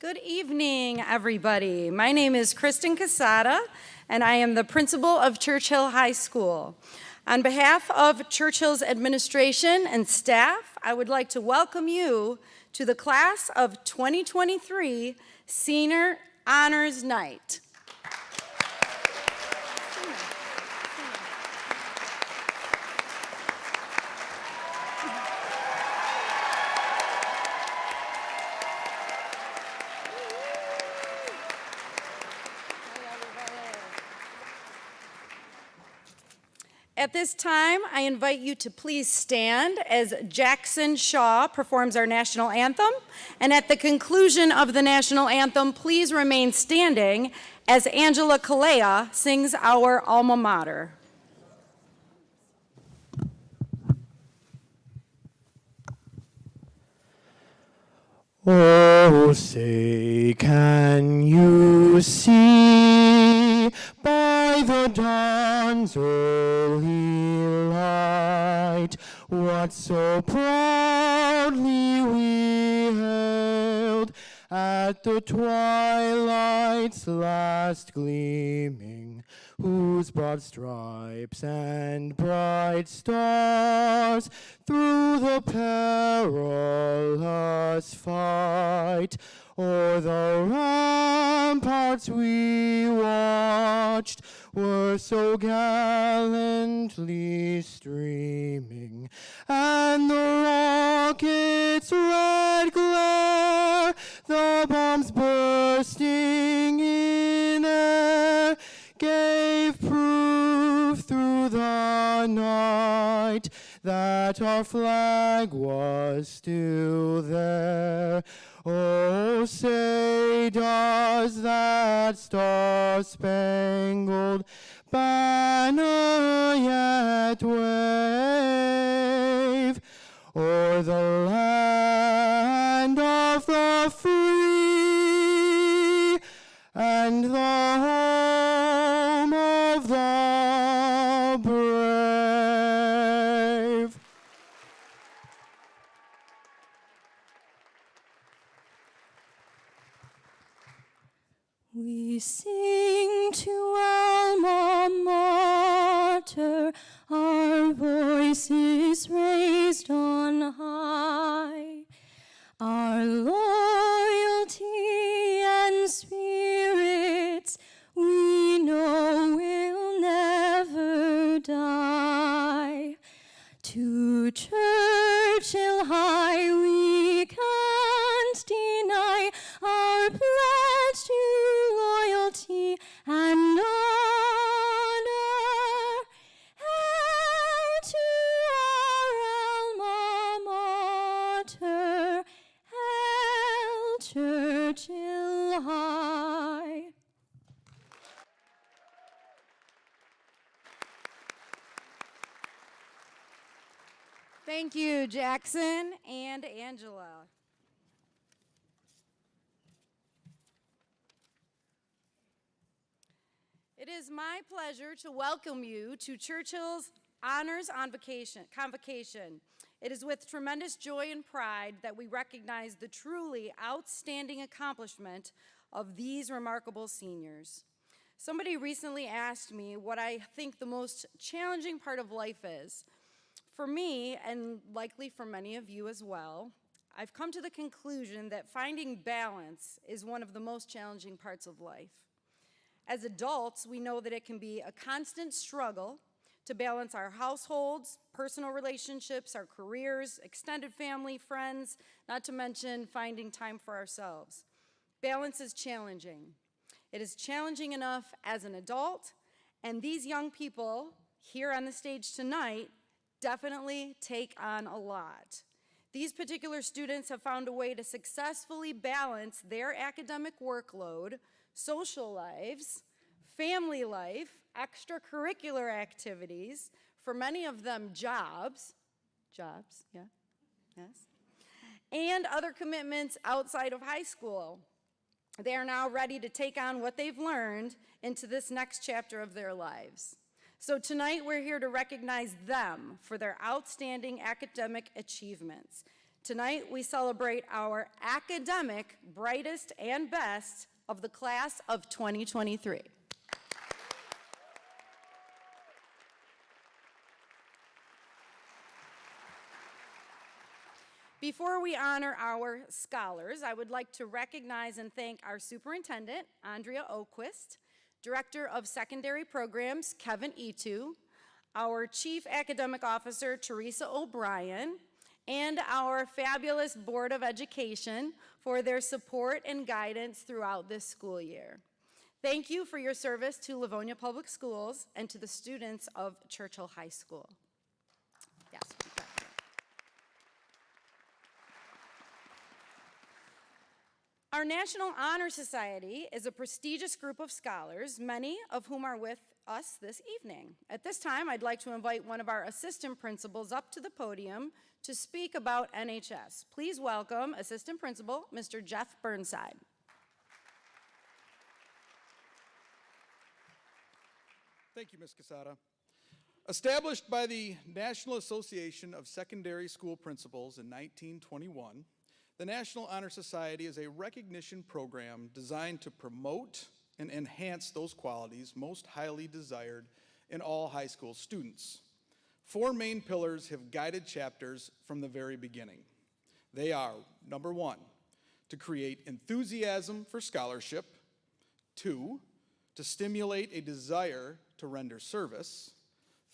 Good evening, everybody. My name is Kristen Casada, and I am the principal of Churchill High School. On behalf of Churchill's administration and staff, I would like to welcome you to the class of 2023 Senior Honors Night. At this time, I invite you to please stand as Jackson Shaw performs our national anthem. And at the conclusion of the national anthem, please remain standing as Angela Kalea sings our alma mater. Oh, say, can you see by the dawn's early light what so proudly we hailed at the twilight's last gleaming, whose broad stripes and bright stars through the perilous fight o'er the ramparts we watched were so gallantly streaming, and the rocket's red glare, the bombs bursting in air, gave proof through the night that our flag was still there. Oh, say, does that star-spangled banner yet wave o'er the land of the free and the home of the brave? We sing to alma mater, our voices raised on high. Our loyalty and spirits we know will never die. To Churchill High we can't deny our pledge to loyalty and honor, and to our alma mater, Hail Churchill High. Thank you, Jackson and Angela. It is my pleasure to welcome you to Churchill's Honors Convocation. It is with tremendous joy and pride that we recognize the truly outstanding accomplishment of these remarkable seniors. Somebody recently asked me what I think the most challenging part of life is. For me, and likely for many of you as well, I've come to the conclusion that finding balance is one of the most challenging parts of life. As adults, we know that it can be a constant struggle to balance our households, personal relationships, our careers, extended family, friends, not to mention finding time for ourselves. Balance is challenging. It is challenging enough as an adult, and these young people here on the stage tonight definitely take on a lot. These particular students have found a way to successfully balance their academic workload, social lives, family life, extracurricular activities, for many of them jobs, yeah, yes, and other commitments outside of high school. They are now ready to take on what they've learned into this next chapter of their lives. So tonight we're here to recognize them for their outstanding academic achievements. Tonight, we celebrate our academic brightest and best of the class of 2023. Before we honor our scholars, I would like to recognize and thank our superintendent, Andrea Oquist, Director of Secondary Programs, Kevin Etu, our Chief Academic Officer, Teresa O'Brien, and our fabulous Board of Education for their support and guidance throughout this school year. Thank you for your service to Livonia Public Schools and to the students of Churchill High School. Yes. Our National Honor Society is a prestigious group of scholars, many of whom are with us this evening. At this time, I'd like to invite one of our assistant principals up to the podium to speak about NHS. Please welcome Assistant Principal, Mr. Jeff Burnside. Thank you, Ms. Casada. Established by the National Association of Secondary School Principals in 1921, the National Honor Society is a recognition program designed to promote and enhance those qualities most highly desired in all high school students. Four main pillars have guided chapters from the very beginning. They are, number one, to create enthusiasm for scholarship. Two, to stimulate a desire to render service.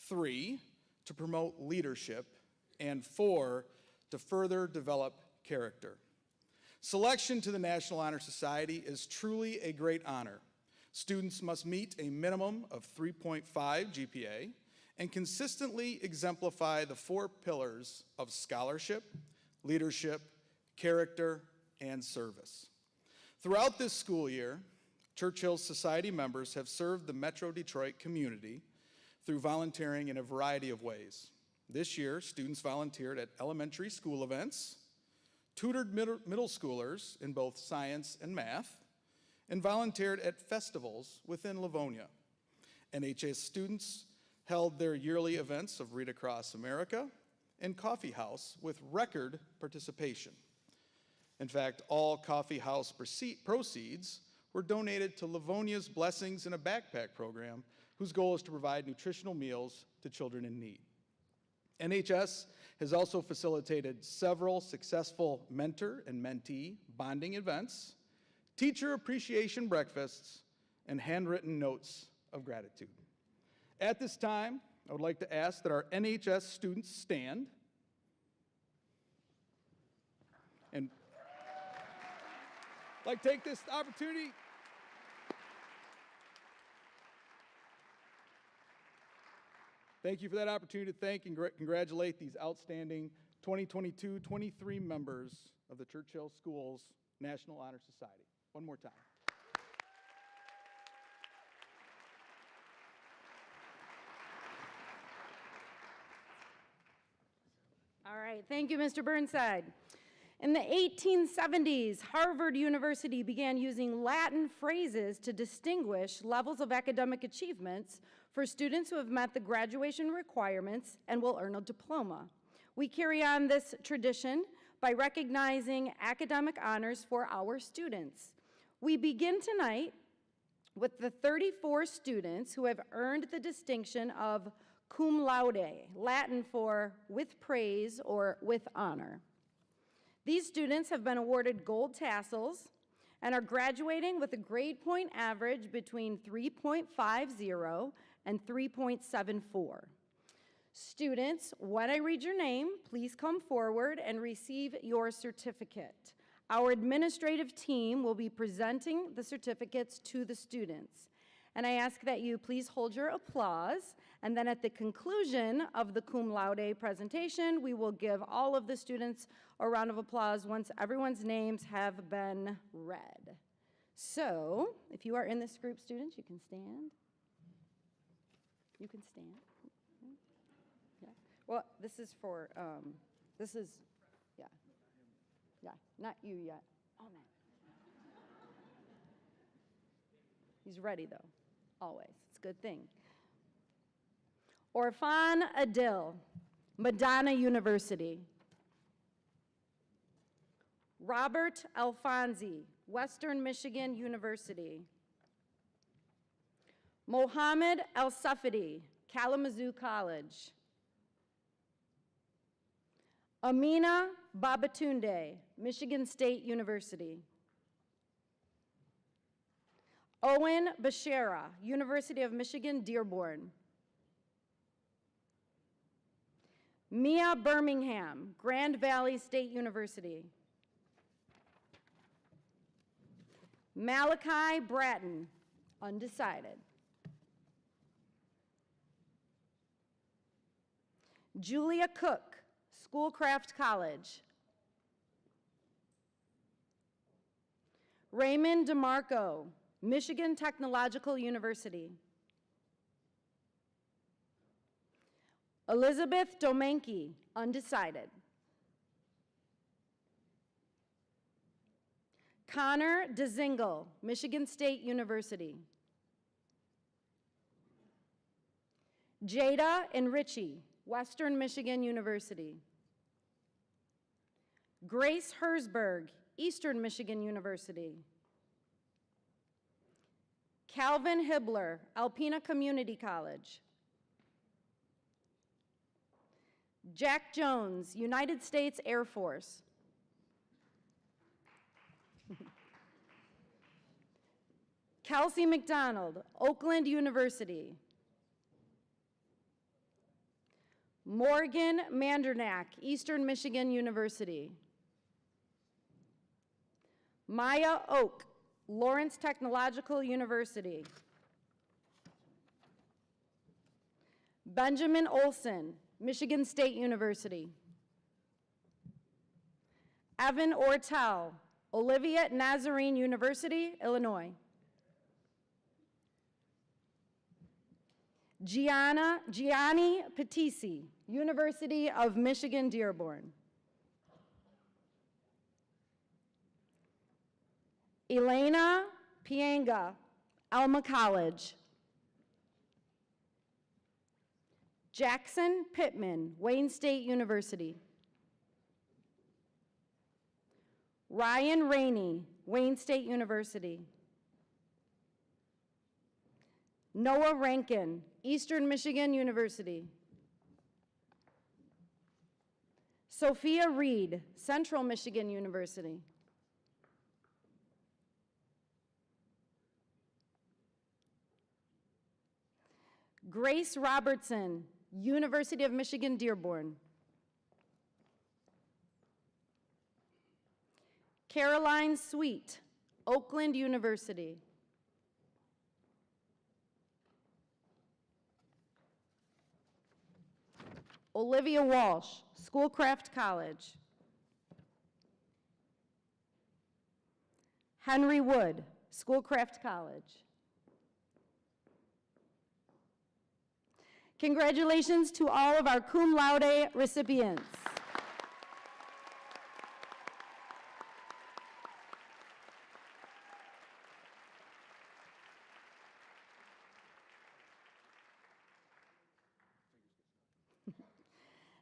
Three, to promote leadership. And four, to further develop character. Selection to the National Honor Society is truly a great honor. Students must meet a minimum of 3.5 GPA and consistently exemplify the four pillars of scholarship, leadership, character, and service. Throughout this school year, Churchill Society members have served the Metro Detroit community through volunteering in a variety of ways. This year, students volunteered at elementary school events, tutored middle schoolers in both science and math, and volunteered at festivals within Livonia. NHS students held their yearly events of Read Across America and Coffee House with record participation. In fact, all Coffee House proceeds were donated to Livonia's Blessings in a Backpack program, whose goal is to provide nutritional meals to children in need. NHS has also facilitated several successful mentor and mentee bonding events, teacher appreciation breakfasts, and handwritten notes of gratitude. At this time, I would like to ask that our NHS students stand and take this opportunity Thank you for that opportunity to thank and congratulate these outstanding 2022-23 members of the Churchill Schools National Honor Society. One more time. All right, thank you, Mr. Burnside. In the 1870s, Harvard University began using Latin phrases to distinguish levels of academic achievements for students who have met the graduation requirements and will earn a diploma. We carry on this tradition by recognizing academic honors for our students. We begin tonight with the 34 students who have earned the distinction of cum laude, Latin for with praise or with honor. These students have been awarded gold tassels and are graduating with a grade point average between 3.50 and 3.74. Students, when I read your name, please come forward and receive your certificate. Our administrative team will be presenting the certificates to the students. And I ask that you please hold your applause, and then at the conclusion of the cum laude presentation, we will give all of the students a round of applause once everyone's names have been read. So, if you are in this group, students, you can stand. You can stand. Yeah. Well, this is for, yeah, not you yet. Oh, man. He's ready, though, always. It's a good thing. Orphan Adil, Madonna University. Robert Alfonsi, Western Michigan University. Mohammed El-Safadi, Kalamazoo College. Amina Babatunde, Michigan State University. Owen Bashara, University of Michigan, Dearborn. Mia Birmingham, Grand Valley State University. Malachi Bratton, undecided. Julia Cook, Schoolcraft College. Raymond DeMarco, Michigan Technological University. Elizabeth Domenke, undecided. Connor DeZingle, Michigan State University. Jada and Richie, Western Michigan University. Grace Herzberg, Eastern Michigan University. Calvin Hibbler, Alpena Community College. Jack Jones, United States Air Force. Kelsey McDonald, Oakland University. Morgan Mandernack, Eastern Michigan University. Maya Oak, Lawrence Technological University. Benjamin Olson, Michigan State University. Evan Ortel, Olivia Nazarene University, Illinois. Gianni Patisi, University of Michigan, Dearborn. Elena Pianga, Alma College. Jackson Pittman, Wayne State University. Ryan Rainey, Wayne State University. Noah Rankin, Eastern Michigan University. Sophia Reed, Central Michigan University. Grace Robertson, University of Michigan, Dearborn. Caroline Sweet, Oakland University. Olivia Walsh, Schoolcraft College. Henry Wood, Schoolcraft College. Congratulations to all of our cum laude recipients.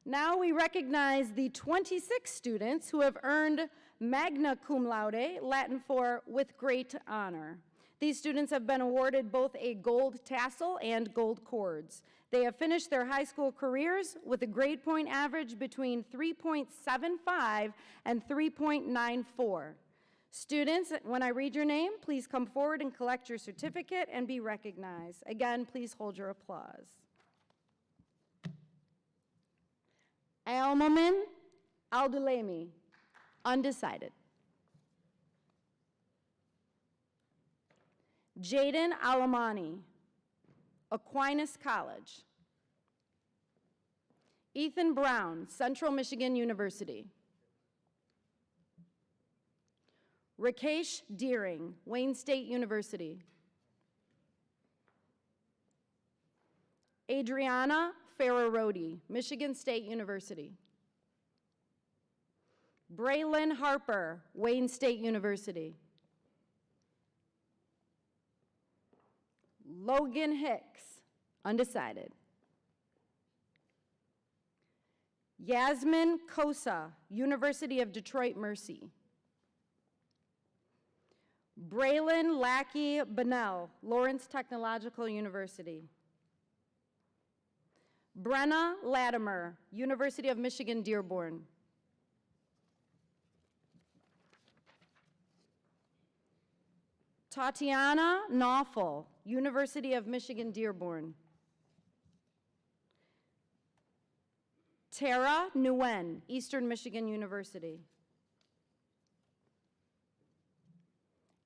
Now we recognize the 26 students who have earned magna cum laude, Latin for with great honor. These students have been awarded both a gold tassel and gold cords. They have finished their high school careers with a grade point average between 3.75 and 3.94. Students, when I read your name, please come forward and collect your certificate and be recognized. Again, please hold your applause. Almaman Aldulemi, undecided. Jaden Alamani, Aquinas College. Ethan Brown, Central Michigan University. Rakesh Deering, Wayne State University. Adriana Ferrarodi, Michigan State University. Braylon Harper, Wayne State University. Logan Hicks, undecided. Yasmin Kosa, University of Detroit Mercy. Braylon Lackey Bennell, Lawrence Technological University. Brenna Latimer, University of Michigan, Dearborn. Tatiana Knauffel, University of Michigan, Dearborn. Tara Nguyen, Eastern Michigan University.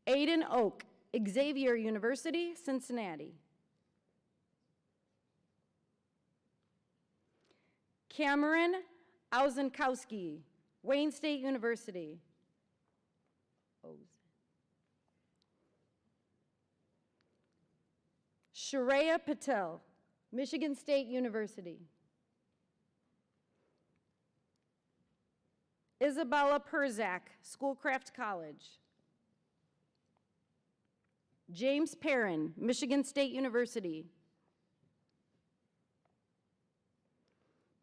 Aiden Oak, Xavier University, Cincinnati. Cameron Auzenkowski, Wayne State University. Shareya Patel, Michigan State University. Isabella Perzak, Schoolcraft College. James Perrin, Michigan State University.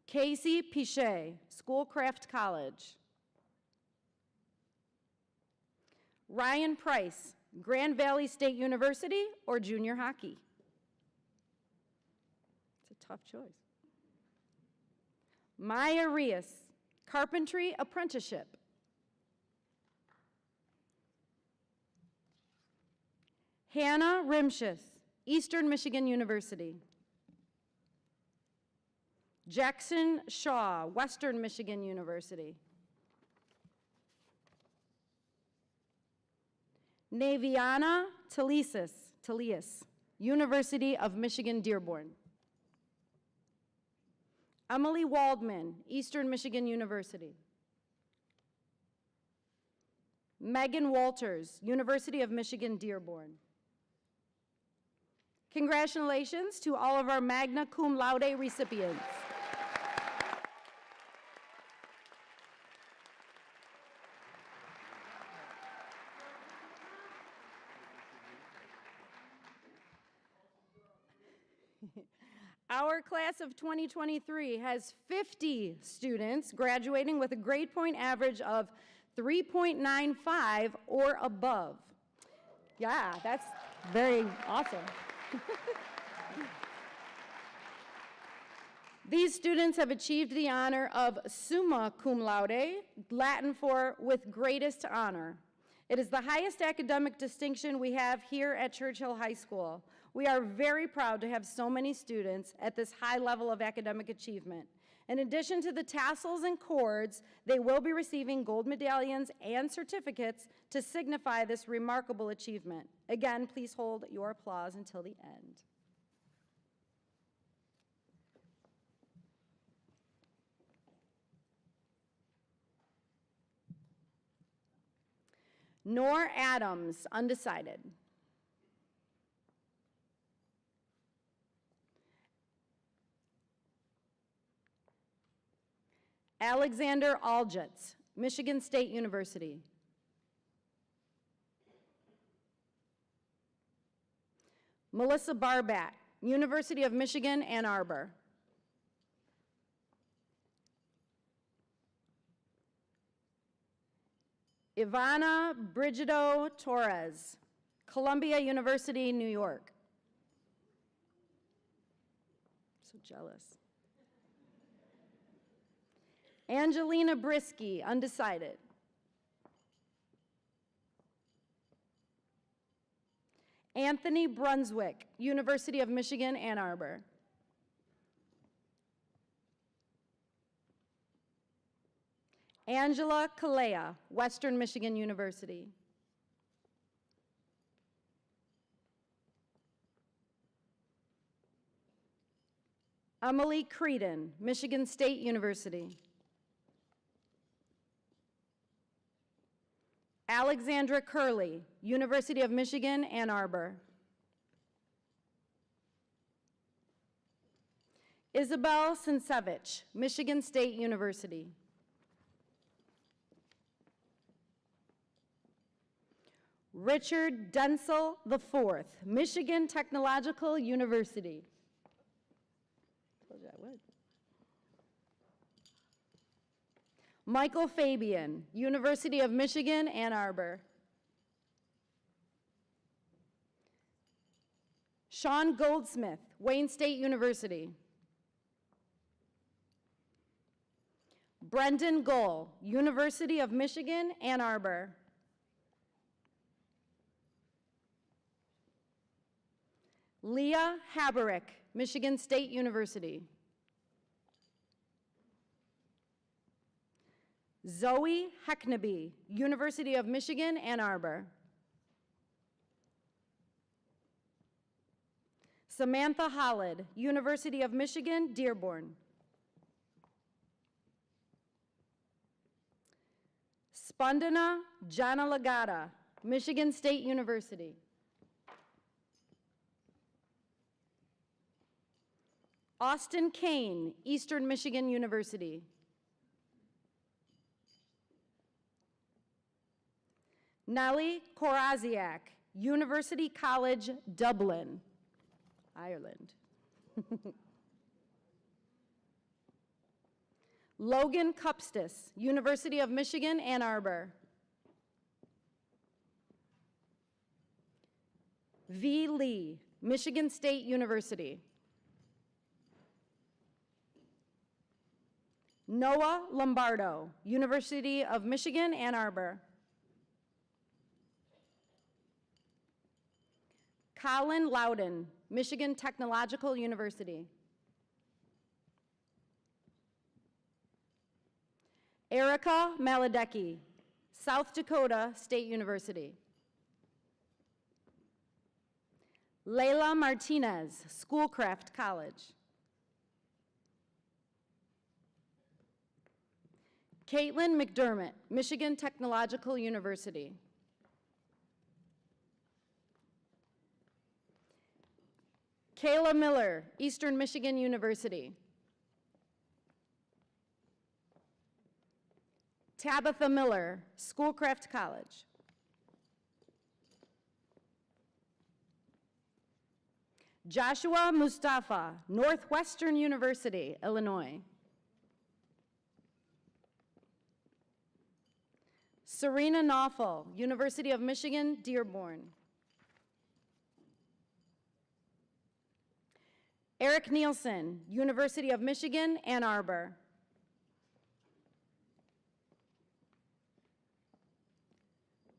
Casey Pichet, Schoolcraft College. Ryan Price, Grand Valley State University or junior hockey? It's a tough choice. Maya Rios, Carpentry Apprenticeship. Hannah Rimshus, Eastern Michigan University. Jackson Shaw, Western Michigan University. Naviana Talias, University of Michigan, Dearborn. Emily Waldman, Eastern Michigan University. Megan Walters, University of Michigan, Dearborn. Congratulations to all of our magna cum laude recipients. Our class of 2023 has 50 students graduating with a grade point average of 3.95 or above. Yeah, that's very awesome. These students have achieved the honor of summa cum laude, Latin for with greatest honor. It is the highest academic distinction we have here at Churchill High School. We are very proud to have so many students at this high level of academic achievement. In addition to the tassels and cords, they will be receiving gold medallions and certificates to signify this remarkable achievement. Again, please hold your applause until the end. Nor Adams, undecided. Alexander Algetz, Michigan State University. Melissa Barbat, University of Michigan, Ann Arbor. Ivana Brigido Torres, Columbia University, New York. So jealous. Angelina Brisky, undecided. Anthony Brunswick, University of Michigan, Ann Arbor. Angela Kalea, Western Michigan University. Emily Creedon, Michigan State University. Alexandra Curley, University of Michigan, Ann Arbor. Isabel Sinsevich, Michigan State University. Richard Densel IV, Michigan Technological University. Told you I would. Michael Fabian, University of Michigan, Ann Arbor. Sean Goldsmith, Wayne State University. Brendan Gohl, University of Michigan, Ann Arbor. Leah Haberick, Michigan State University. Zoe Heckneby, University of Michigan, Ann Arbor. Samantha Hollid, University of Michigan, Dearborn. Spandana Janalagada, Michigan State University. Austin Kane, Eastern Michigan University. Nellie Koraziak, University College, Dublin, Ireland. Logan Cupstis, University of Michigan, Ann Arbor. V. Lee, Michigan State University. Noah Lombardo, University of Michigan, Ann Arbor. Colin Loudon, Michigan Technological University. Erica Maladecki, South Dakota State University. Layla Martinez, Schoolcraft College. Caitlin McDermott, Michigan Technological University. Kayla Miller, Eastern Michigan University. Tabitha Miller, Schoolcraft College. Joshua Mustafa, Northwestern University, Illinois. Serena Knauffel, University of Michigan, Dearborn. Eric Nielsen, University of Michigan, Ann Arbor.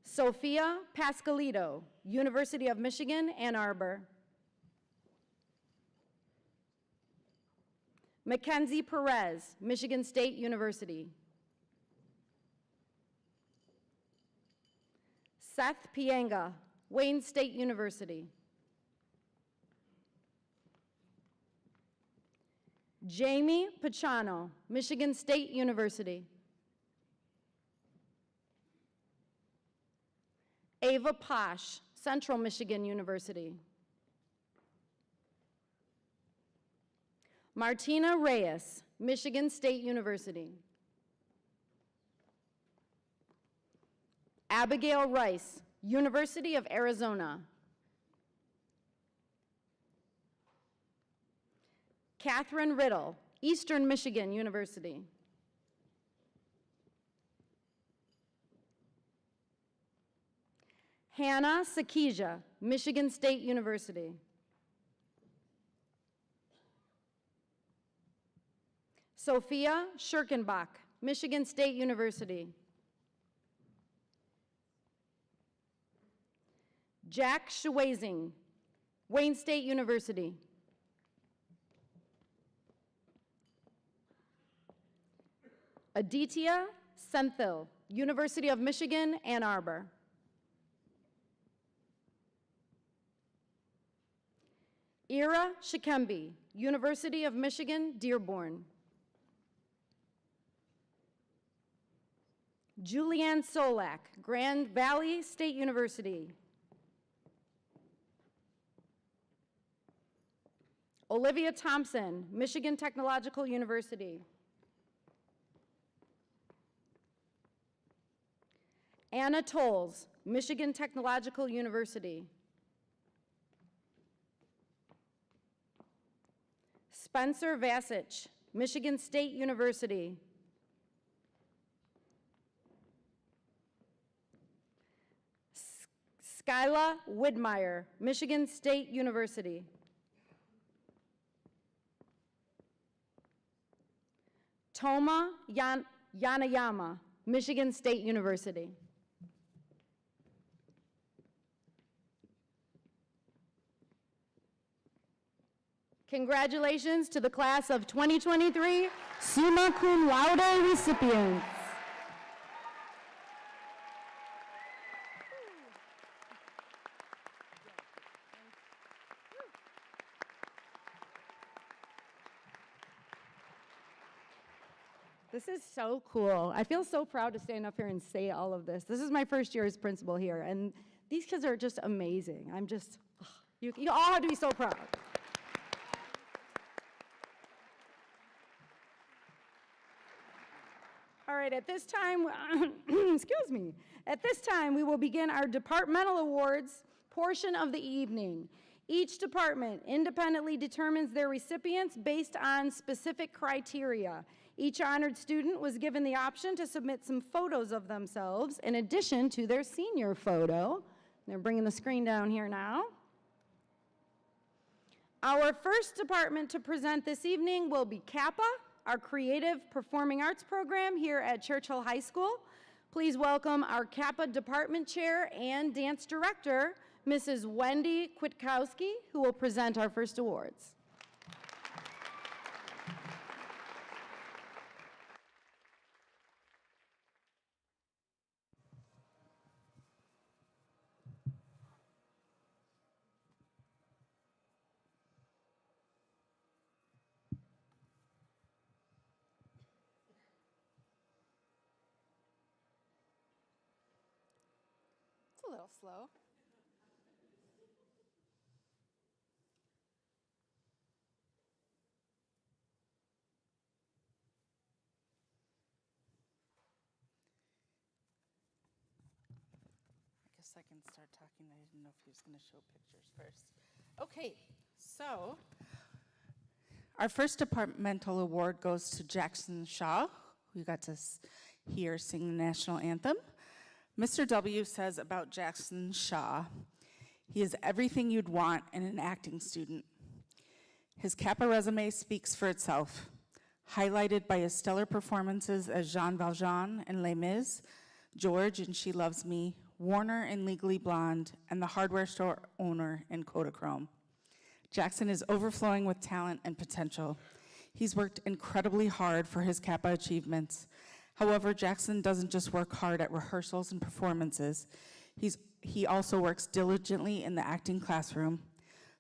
Sophia Pascalito, University of Michigan, Ann Arbor. Mackenzie Perez, Michigan State University. Seth Pienga, Wayne State University. Jamie Pachano, Michigan State University. Ava Posh, Central Michigan University. Martina Reyes, Michigan State University. Abigail Rice, University of Arizona. Catherine Riddle, Eastern Michigan University. Hannah Sakija, Michigan State University. Sophia Schirkenbach, Michigan State University. Jack Schwazing, Wayne State University. Aditya Senthil, University of Michigan, Ann Arbor. Ira Shikembi, University of Michigan, Dearborn. Julianne Solak, Grand Valley State University. Olivia Thompson, Michigan Technological University. Anna Tolles, Michigan Technological University. Spencer Vasich, Michigan State University. Skyla Widmeyer, Michigan State University. Toma Yanayama, Michigan State University. Congratulations to the class of 2023 summa cum laude recipients. This is so cool. I feel so proud to stand up here and say all of this. This is my first year as principal here, and these kids are just amazing. I'm just, you all have to be so proud. All right, at this time, excuse me. At this time, we will begin our departmental awards portion of the evening. Each department independently determines their recipients based on specific criteria. Each honored student was given the option to submit some photos of themselves in addition to their senior photo. They're bringing the screen down here now. Our first department to present this evening will be Kappa, our Creative Performing Arts program here at Churchill High School. Please welcome our Kappa Department Chair and Dance Director, Mrs. Wendy Kwiatkowski, who will present our first awards. It's a little slow. I guess I can start talking. I didn't know if he was going to show pictures first. Okay, so our first departmental award goes to Jackson Shaw, who you got to hear sing the national anthem. Mr. W says about Jackson Shaw, he is everything you'd want in an acting student. His Kappa resume speaks for itself, highlighted by his stellar performances as Jean Valjean in Les Mis, George in She Loves Me, Warner in Legally Blonde, and the hardware store owner in Kodachrome. Jackson is overflowing with talent and potential. He's worked incredibly hard for his Kappa achievements. However, Jackson doesn't just work hard at rehearsals and performances. He also works diligently in the acting classroom.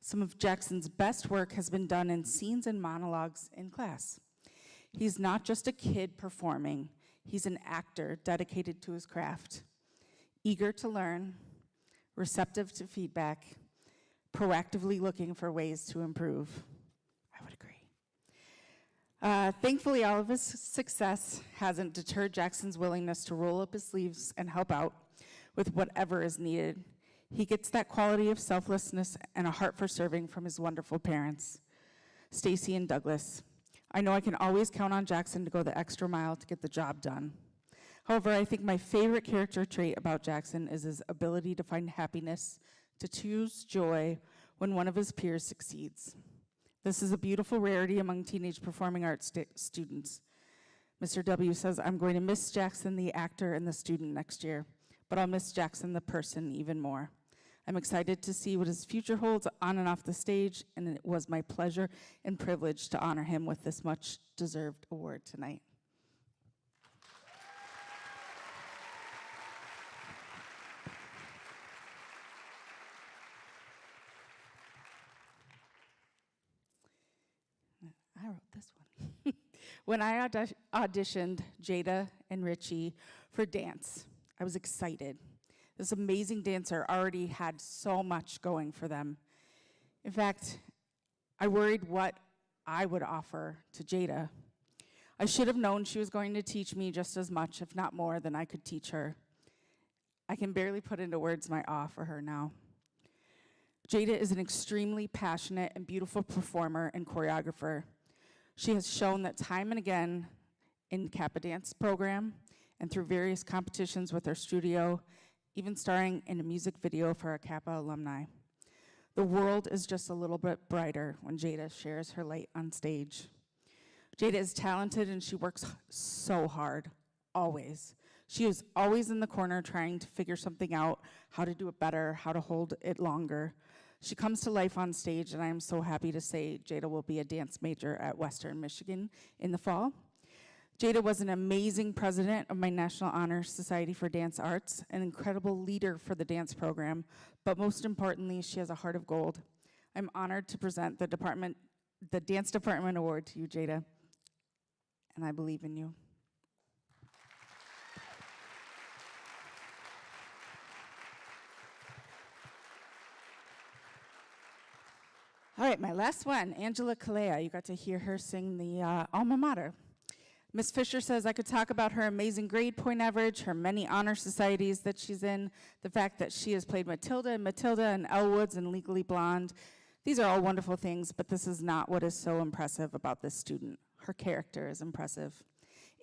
Some of Jackson's best work has been done in scenes and monologues in class. He's not just a kid performing. He's an actor dedicated to his craft, eager to learn, receptive to feedback, proactively looking for ways to improve. I would agree. Thankfully, all of his success hasn't deterred Jackson's willingness to roll up his sleeves and help out with whatever is needed. He gets that quality of selflessness and a heart for serving from his wonderful parents, Stacy and Douglas. I know I can always count on Jackson to go the extra mile to get the job done. However, I think my favorite character trait about Jackson is his ability to find happiness, to choose joy when one of his peers succeeds. This is a beautiful rarity among teenage performing arts students. Mr. W says, I'm going to miss Jackson, the actor, and the student next year, but I'll miss Jackson, the person, even more. I'm excited to see what his future holds on and off the stage, and it was my pleasure and privilege to honor him with this much-deserved award tonight. I wrote this one. When I auditioned Jada and Richie for dance, I was excited. This amazing dancer already had so much going for them. In fact, I worried what I would offer to Jada. I should have known she was going to teach me just as much, if not more, than I could teach her. I can barely put into words my awe for her now. Jada is an extremely passionate and beautiful performer and choreographer. She has shown that time and again in Kappa Dance program and through various competitions with her studio even starring in a music video for a Kappa alumni. The world is just a little bit brighter when Jada shares her light on stage. Jada is talented and she works so hard, always. She is always in the corner trying to figure something out, how to do it better, how to hold it longer. She comes to life on stage, and I am so happy to say Jada will be a dance major at Western Michigan in the fall. Jada was an amazing president of my National Honor Society for Dance Arts, an incredible leader for the dance program, but most importantly, she has a heart of gold. I'm honored to present the Dance Department Award to you, Jada, and I believe in you. All right, my last one, Angela Kalea. You got to hear her sing the alma mater. Ms. Fisher says I could talk about her amazing grade point average, her many honor societies that she's in, the fact that she has played Matilda and Elwoods and Legally Blonde. These are all wonderful things, but this is not what is so impressive about this student. Her character is impressive.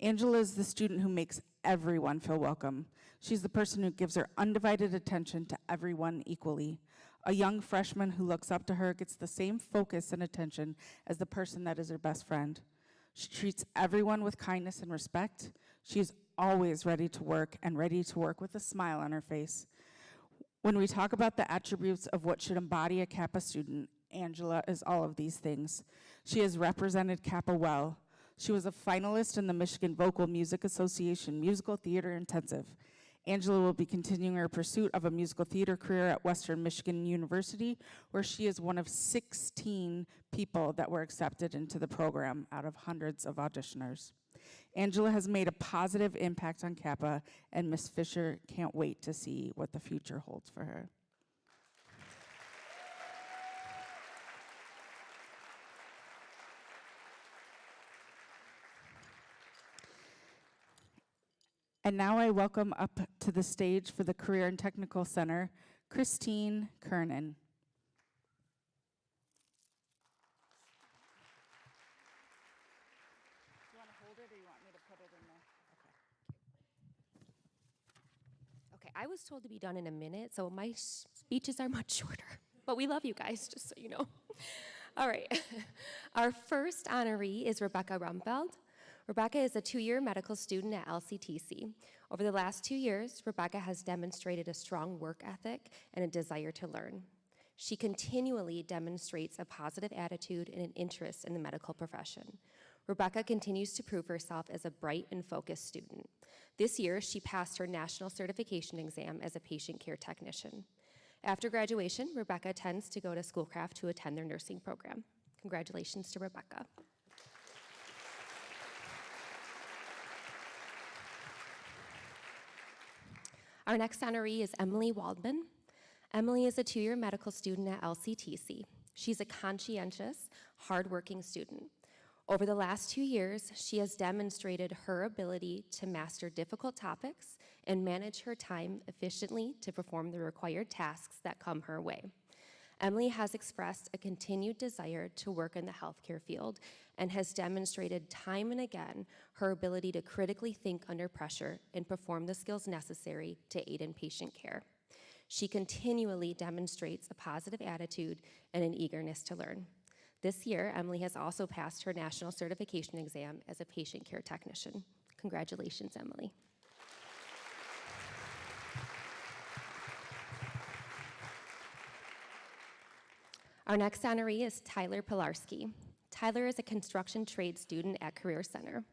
Angela is the student who makes everyone feel welcome. She's the person who gives her undivided attention to everyone equally. A young freshman who looks up to her gets the same focus and attention as the person that is her best friend. She treats everyone with kindness and respect. She's always ready to work and ready to work with a smile on her face. When we talk about the attributes of what should embody a Kappa student, Angela is all of these things. She has represented Kappa well. She was a finalist in the Michigan Vocal Music Association Musical Theater Intensive. Angela will be continuing her pursuit of a musical theater career at Western Michigan University, where she is one of 16 people that were accepted into the program out of hundreds of auditioners. Angela has made a positive impact on Kappa, and Ms. Fisher can't wait to see what the future holds for her. And now I welcome up to the stage for the Career and Technical Center, Christine Kernan. Do you want to hold it or you want me to put it in there? Okay, I was told to be done in a minute, so my speeches are much shorter. But we love you guys, just so you know. All right. Our first honoree is Rebecca Rumpeld. Rebecca is a 2-year medical student at LCTC. Over the last 2 years, Rebecca has demonstrated a strong work ethic and a desire to learn. She continually demonstrates a positive attitude and an interest in the medical profession. Rebecca continues to prove herself as a bright and focused student. This year, she passed her national certification exam as a patient care technician. After graduation, Rebecca intends to go to Schoolcraft to attend their nursing program. Congratulations to Rebecca. Our next honoree is Emily Waldman. Emily is a 2-year medical student at LCTC. She's a conscientious, hardworking student. Over the last 2 years, she has demonstrated her ability to master difficult topics and manage her time efficiently to perform the required tasks that come her way. Emily has expressed a continued desire to work in the healthcare field and has demonstrated time and again her ability to critically think under pressure and perform the skills necessary to aid in patient care. She continually demonstrates a positive attitude and an eagerness to learn. This year, Emily has also passed her national certification exam as a patient care technician. Congratulations, Emily. Our next honoree is Tyler Pilarski. Tyler is a construction trade student at Career Center.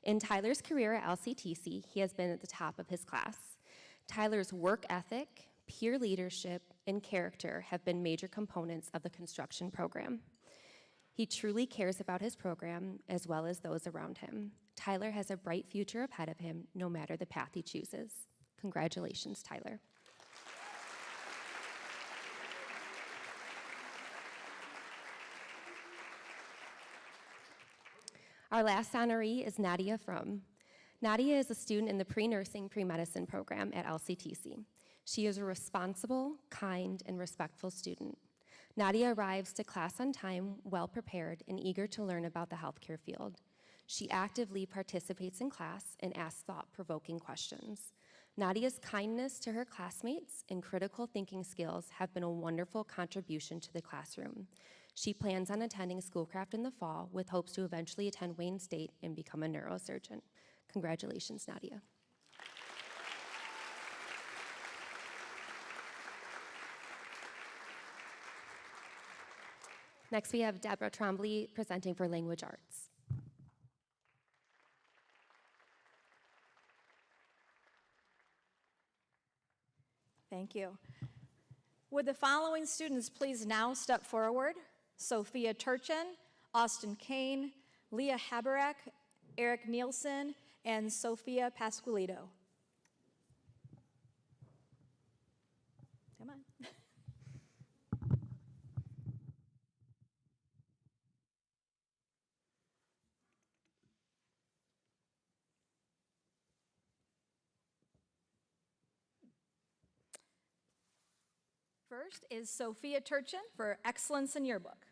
In Tyler's career at LCTC, he has been at the top of his class. Tyler's work ethic, peer leadership, and character have been major components of the construction program. He truly cares about his program as well as those around him. Tyler has a bright future ahead of him, no matter the path he chooses. Congratulations, Tyler. Our last honoree is Nadia Frum. Nadia is a student in the pre-nursing, pre-medicine program at LCTC. She is a responsible, kind, and respectful student. Nadia arrives to class on time, well-prepared, and eager to learn about the healthcare field. She actively participates in class and asks thought-provoking questions. Nadia's kindness to her classmates and critical thinking skills have been a wonderful contribution to the classroom. She plans on attending Schoolcraft in the fall with hopes to eventually attend Wayne State and become a neurosurgeon. Congratulations, Nadia. Next, we have Deborah Trombley presenting for Language Arts. Thank you. Would the following students please now step forward? Sophia Turchin, Austin Kane, Leah Haberek, Eric Nielsen, and Sophia Pasqualito. Come on. First is Sophia Turchin for Excellence in Yearbook.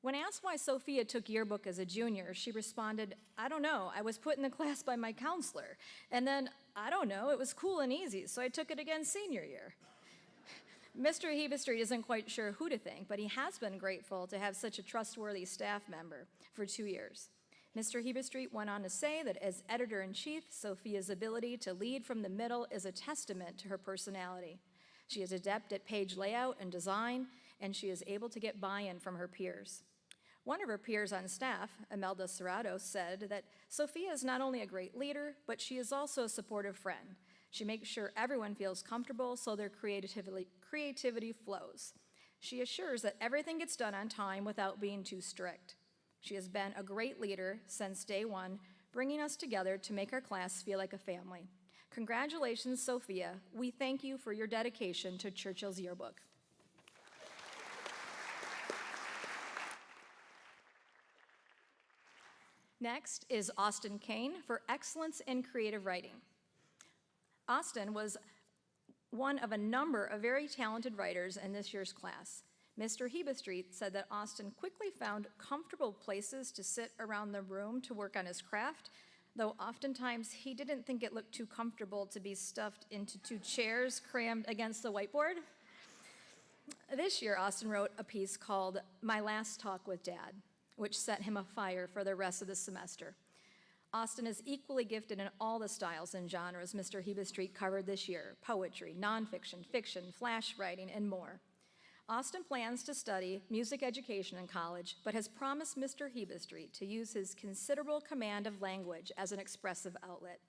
When asked why Sophia took yearbook as a junior, she responded, "I don't know, I was put in the class by my counselor. And then, I don't know, it was cool and easy, so I took it again senior year." Mr. Hebestreet isn't quite sure who to thank, but he has been grateful to have such a trustworthy staff member for 2 years. Mr. Hebestreet went on to say that as editor-in-chief, Sophia's ability to lead from the middle is a testament to her personality. She is adept at page layout and design, and she is able to get buy-in from her peers. One of her peers on staff, Imelda Serrato, said that Sophia is not only a great leader, but she is also a supportive friend. She makes sure everyone feels comfortable so their creativity flows. She assures that everything gets done on time without being too strict. She has been a great leader since day one, bringing us together to make our class feel like a family. Congratulations, Sophia. We thank you for your dedication to Churchill's yearbook. Next is Austin Kane for Excellence in Creative Writing. Austin was one of a number of very talented writers in this year's class. Mr. Hebestreet said that Austin quickly found comfortable places to sit around the room to work on his craft, though oftentimes he didn't think it looked too comfortable to be stuffed into 2 chairs crammed against the whiteboard. This year, Austin wrote a piece called My Last Talk with Dad, which set him afire for the rest of the semester. Austin is equally gifted in all the styles and genres Mr. Hebestreet covered this year: poetry, nonfiction, fiction, flash writing, and more. Austin plans to study music education in college, but has promised Mr. Hebestreet to use his considerable command of language as an expressive outlet.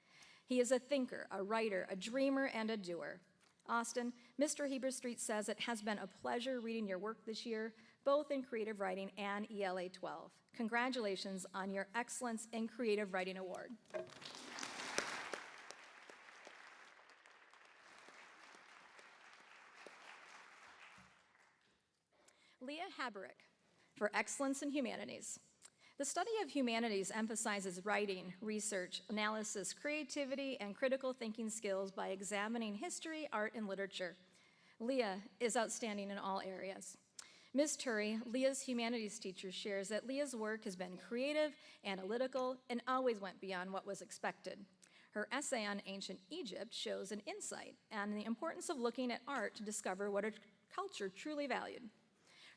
He is a thinker, a writer, a dreamer, and a doer. Austin, Mr. Hebestreet says it has been a pleasure reading your work this year, both in creative writing and ELA 12. Congratulations on your Excellence in Creative Writing Award. Leah Haberek for Excellence in Humanities. The study of humanities emphasizes writing, research, analysis, creativity, and critical thinking skills by examining history, art, and literature. Leah is outstanding in all areas. Ms. Turry, Leah's humanities teacher, shares that Leah's work has been creative, analytical, and always went beyond what was expected. Her essay on ancient Egypt shows an insight on the importance of looking at art to discover what a culture truly valued.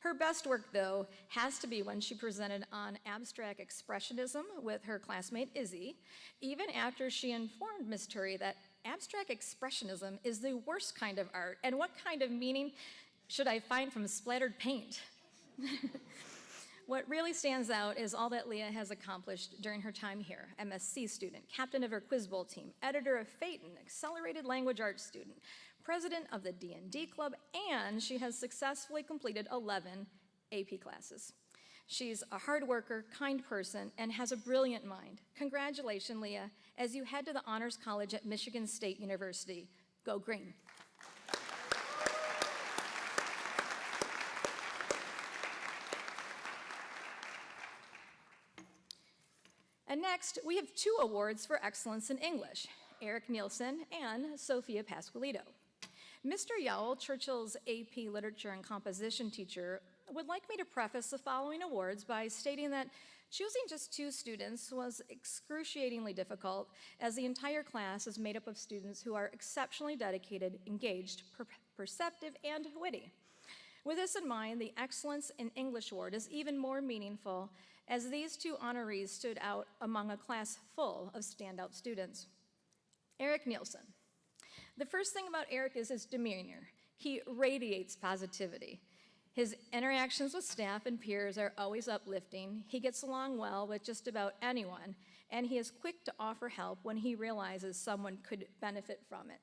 Her best work, though, has to be when she presented on abstract expressionism with her classmate Izzy, even after she informed Ms. Turry that abstract expressionism is the worst kind of art, and what kind of meaning should I find from splattered paint? What really stands out is all that Leah has accomplished during her time here: MSc student, captain of her Quiz Bowl team, editor of Phaeton, accelerated language arts student, president of the D&D club, and she has successfully completed 11 AP classes. She's a hard worker, kind person, and has a brilliant mind. Congratulations, Leah, as you head to the Honors College at Michigan State University. Go Green. And next, we have 2 awards for excellence in English: Eric Nielsen and Sophia Pasqualito. Mr. Yowell, Churchill's AP Literature and Composition teacher, would like me to preface the following awards by stating that choosing just 2 students was excruciatingly difficult, as the entire class is made up of students who are exceptionally dedicated, engaged, perceptive, and witty. With this in mind, the Excellence in English Award is even more meaningful, as these 2 honorees stood out among a class full of standout students. Eric Nielsen. The first thing about Eric is his demeanor. He radiates positivity. His interactions with staff and peers are always uplifting. He gets along well with just about anyone, and he is quick to offer help when he realizes someone could benefit from it.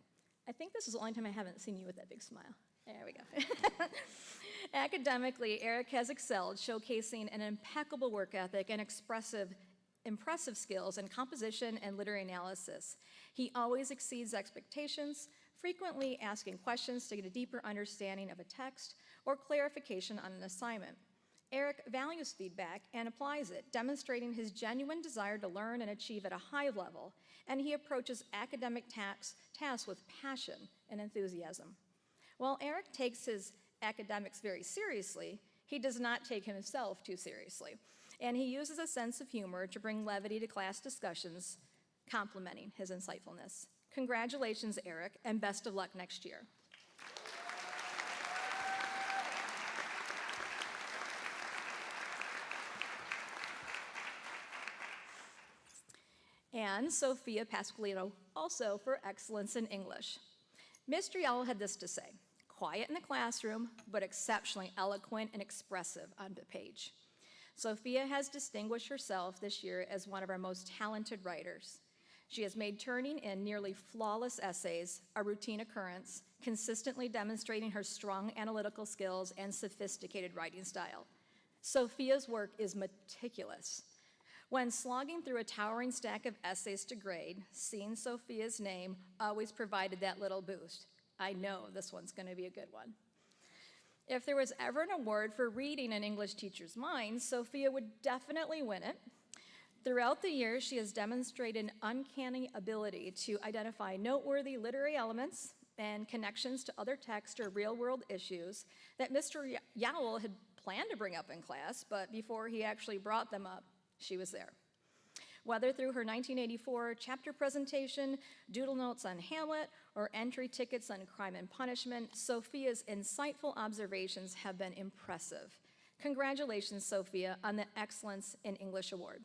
I think this is the only time I haven't seen you with that big smile. There we go. Academically, Eric has excelled, showcasing an impeccable work ethic and impressive skills in composition and literary analysis. He always exceeds expectations, frequently asking questions to get a deeper understanding of a text or clarification on an assignment. Eric values feedback and applies it, demonstrating his genuine desire to learn and achieve at a high level, and he approaches academic tasks with passion and enthusiasm. While Eric takes his academics very seriously, he does not take himself too seriously, and he uses a sense of humor to bring levity to class discussions, complementing his insightfulness. Congratulations, Eric, and best of luck next year. And Sophia Pasqualino, also for excellence in English. Ms. Driel had this to say: quiet in the classroom, but exceptionally eloquent and expressive on the page. Sophia has distinguished herself this year as one of our most talented writers. She has made turning in nearly flawless essays a routine occurrence, consistently demonstrating her strong analytical skills and sophisticated writing style. Sophia's work is meticulous. When slogging through a towering stack of essays to grade, seeing Sophia's name always provided that little boost. I know this one's going to be a good one. If there was ever an award for reading an English teacher's mind, Sophia would definitely win it. Throughout the years, she has demonstrated an uncanny ability to identify noteworthy literary elements and connections to other text or real-world issues that Mr. Yowell had planned to bring up in class, but before he actually brought them up, she was there. Whether through her 1984 chapter presentation, doodle notes on Hamlet, or entry tickets on Crime and Punishment, Sophia's insightful observations have been impressive. Congratulations, Sophia, on the Excellence in English Award.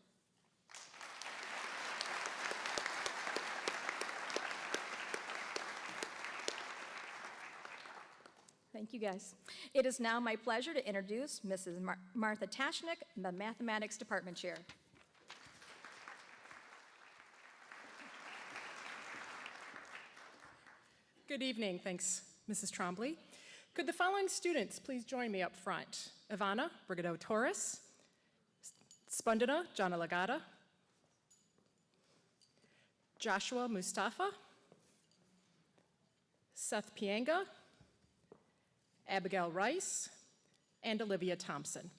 Thank you, guys. It is now my pleasure to introduce Mrs. Martha Tashnik, the Mathematics Department Chair. Good evening. Thanks, Mrs. Trombley. Could the following students please join me up front? Ivana Brigado Torres, Spandana Jana Lagata, Joshua Mustafa, Seth Pianga, Abigail Rice, and Olivia Thompson.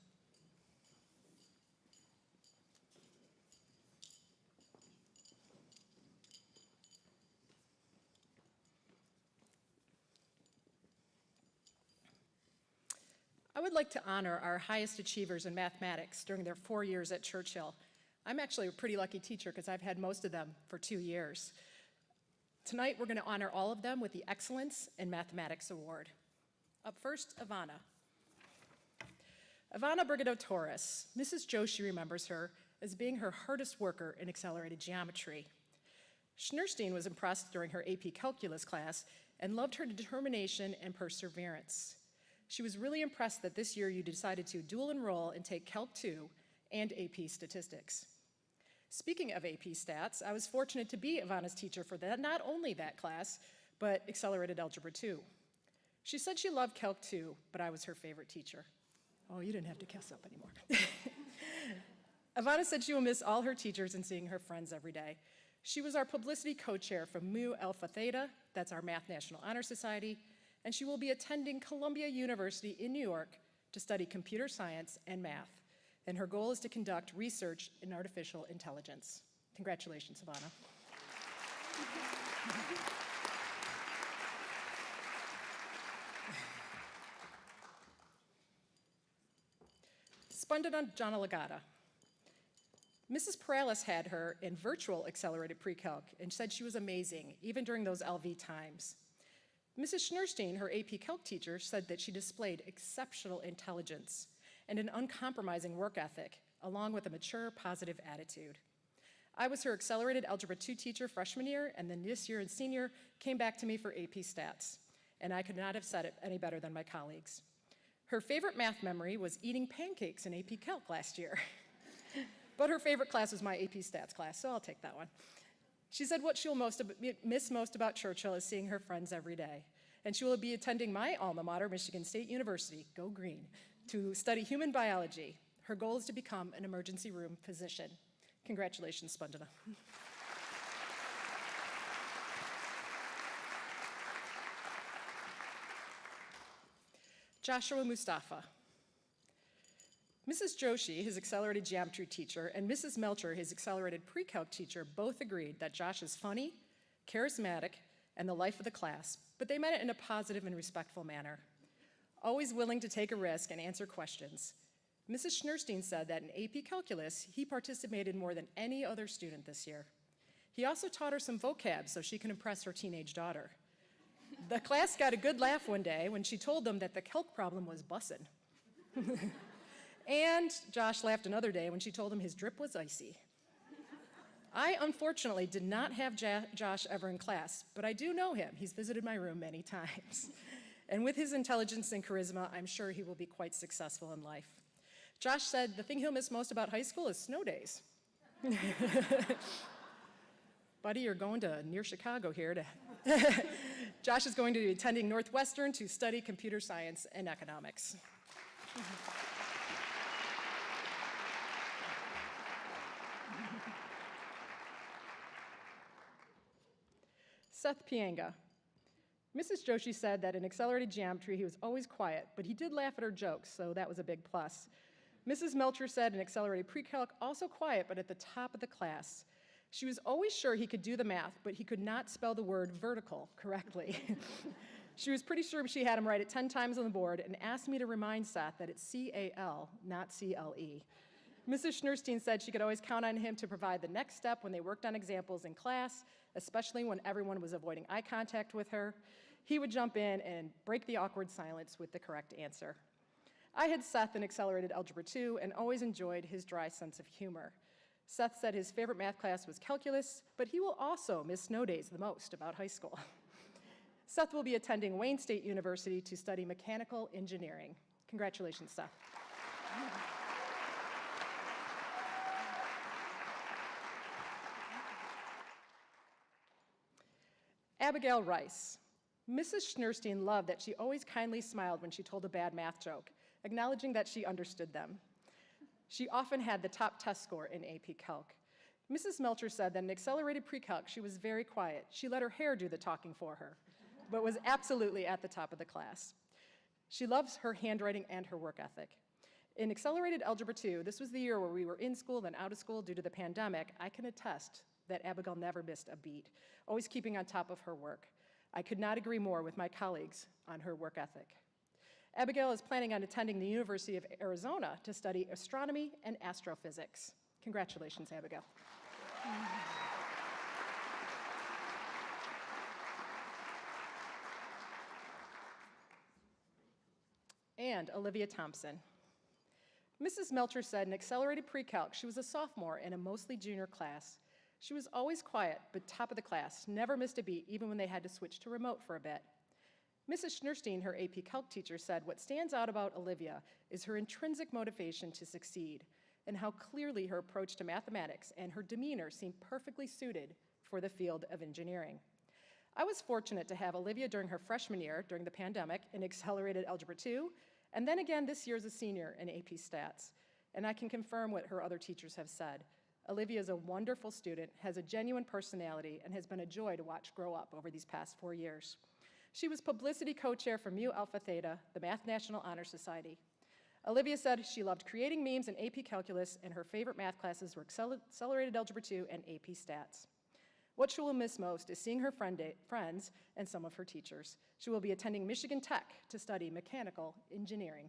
I would like to honor our highest achievers in mathematics during their 4 years at Churchill. I'm actually a pretty lucky teacher because I've had most of them for 2 years. Tonight, we're going to honor all of them with the Excellence in Mathematics Award. Up first, Ivana. Ivana Brigado Torres. Mrs. Joshi remembers her as being her hardest worker in accelerated geometry. Schneerstein was impressed during her AP Calculus class and loved her determination and perseverance. She was really impressed that this year you decided to dual enroll and take Calc 2 and AP Statistics. Speaking of AP Stats, I was fortunate to be Ivana's teacher for not only that class, but Accelerated Algebra 2. She said she loved Calc 2, but I was her favorite teacher. Oh, you didn't have to kiss up anymore. Ivana said she will miss all her teachers and seeing her friends every day. She was our publicity co-chair from Mu Alpha Theta, that's our Math National Honor Society, and she will be attending Columbia University in New York to study computer science and math. And her goal is to conduct research in artificial intelligence. Congratulations, Ivana. Spandana Janalagada. Mrs. Perales had her in virtual accelerated pre-calc and said she was amazing, even during those LV times. Mrs. Schnurstein, her AP Calc teacher, said that she displayed exceptional intelligence and an uncompromising work ethic, along with a mature, positive attitude. I was her accelerated Algebra 2 teacher freshman year, and then this year and senior came back to me for AP Stats, and I could not have said it any better than my colleagues. Her favorite math memory was eating pancakes in AP Calc last year. But her favorite class was my AP Stats class, so I'll take that one. She said what she'll miss most about Churchill is seeing her friends every day. And she will be attending my alma mater, Michigan State University, go green, to study human biology. Her goal is to become an emergency room physician. Congratulations, Spandana. Joshua Mustafa. Mrs. Joshi, his accelerated geometry teacher, and Mrs. Melcher, his accelerated pre-calc teacher, both agreed that Josh is funny, charismatic, and the life of the class, but they meant it in a positive and respectful manner. Always willing to take a risk and answer questions. Mrs. Schnurstein said that in AP Calculus, he participated more than any other student this year. He also taught her some vocab so she can impress her teenage daughter. The class got a good laugh one day when she told them that the calc problem was bussin'. And Josh laughed another day when she told him his drip was icy. I unfortunately did not have Josh ever in class, but I do know him. He's visited my room many times. And with his intelligence and charisma, I'm sure he will be quite successful in life. Josh said the thing he'll miss most about high school is snow days. Buddy, you're going to near Chicago here to... Josh is going to be attending Northwestern to study computer science and economics. Seth Pianga. Mrs. Joshi said that in accelerated geometry, he was always quiet, but he did laugh at her jokes, so that was a big plus. Mrs. Melcher said in accelerated pre-calc, also quiet, but at the top of the class. She was always sure he could do the math, but he could not spell the word vertical correctly. She was pretty sure she had him write it 10 times on the board and asked me to remind Seth that it's C-A-L, not C-L-E. Mrs. Schnurstein said she could always count on him to provide the next step when they worked on examples in class, especially when everyone was avoiding eye contact with her. He would jump in and break the awkward silence with the correct answer. I had Seth in accelerated Algebra 2 and always enjoyed his dry sense of humor. Seth said his favorite math class was calculus, but he will also miss snow days the most about high school. Seth will be attending Wayne State University to study mechanical engineering. Congratulations, Seth. Abigail Rice. Mrs. Schnurstein loved that she always kindly smiled when she told a bad math joke, acknowledging that she understood them. She often had the top test score in AP Calc. Mrs. Melcher said that in accelerated pre-calc, she was very quiet. She let her hair do the talking for her, but was absolutely at the top of the class. She loves her handwriting and her work ethic. In accelerated Algebra 2, this was the year where we were in school then out of school due to the pandemic. I can attest that Abigail never missed a beat, always keeping on top of her work. I could not agree more with my colleagues on her work ethic. Abigail is planning on attending the University of Arizona to study astronomy and astrophysics. Congratulations, Abigail. And Olivia Thompson. Mrs. Melcher said in accelerated pre-calc, she was a sophomore in a mostly junior class. She was always quiet, but top of the class, never missed a beat, even when they had to switch to remote for a bit. Mrs. Schnurstein, her AP Calc teacher, said what stands out about Olivia is her intrinsic motivation to succeed and how clearly her approach to mathematics and her demeanor seem perfectly suited for the field of engineering. I was fortunate to have Olivia during her freshman year, during the pandemic, in accelerated Algebra 2, and then again this year as a senior in AP Stats. And I can confirm what her other teachers have said. Olivia is a wonderful student, has a genuine personality, and has been a joy to watch grow up over these past 4 years. She was publicity co-chair for Mu Alpha Theta, the Math National Honor Society. Olivia said she loved creating memes in AP Calculus, and her favorite math classes were accelerated Algebra 2 and AP Stats. What she will miss most is seeing her friends and some of her teachers. She will be attending Michigan Tech to study mechanical engineering.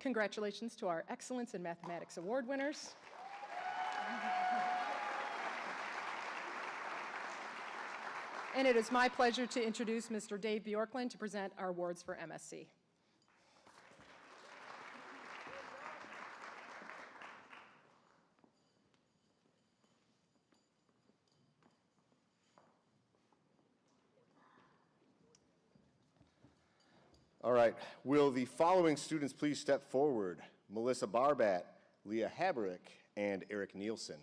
Congratulations to our Excellence in Mathematics Award winners. And it is my pleasure to introduce Mr. Dave Bjorklund to present our awards for MSc. All right, will the following students please step forward? Melissa Barbat, Leah Haberick, and Eric Nielsen.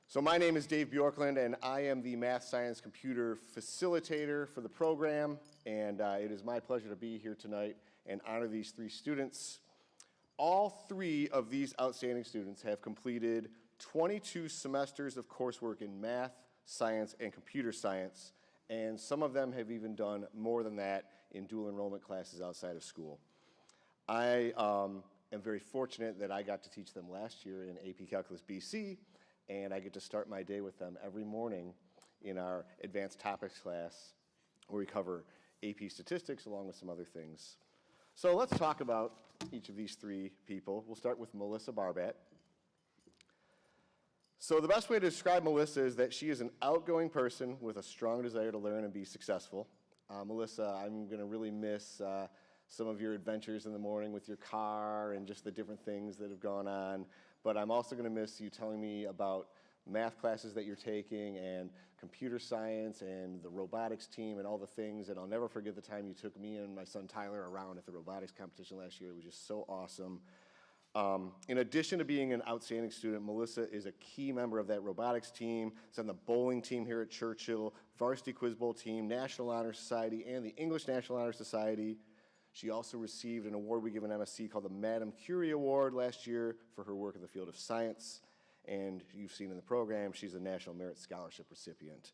So my name is Dave Bjorklund, and I am the Math Science Computer Facilitator for the program, and it is my pleasure to be here tonight and honor these three students. All three of these outstanding students have completed 22 semesters of coursework in math, science, and computer science, and some of them have even done more than that in dual enrollment classes outside of school. I am very fortunate that I got to teach them last year in AP Calculus BC, and I get to start my day with them every morning in our advanced topics class where we cover AP statistics along with some other things. So let's talk about each of these three people. We'll start with Melissa Barbat. So the best way to describe Melissa is that she is an outgoing person with a strong desire to learn and be successful. Melissa, I'm going to really miss some of your adventures in the morning with your car and just the different things that have gone on. But I'm also going to miss you telling me about math classes that you're taking and computer science and the robotics team and all the things. And I'll never forget the time you took me and my son Tyler around at the robotics competition last year. It was just so awesome. In addition to being an outstanding student, Melissa is a key member of that robotics team. It's on the bowling team here at Churchill, varsity quiz bowl team, National Honor Society, and the English National Honor Society. She also received an award we give in MSc called the Madame Curie Award last year for her work in the field of science. And you've seen in the program, she's a National Merit Scholarship recipient.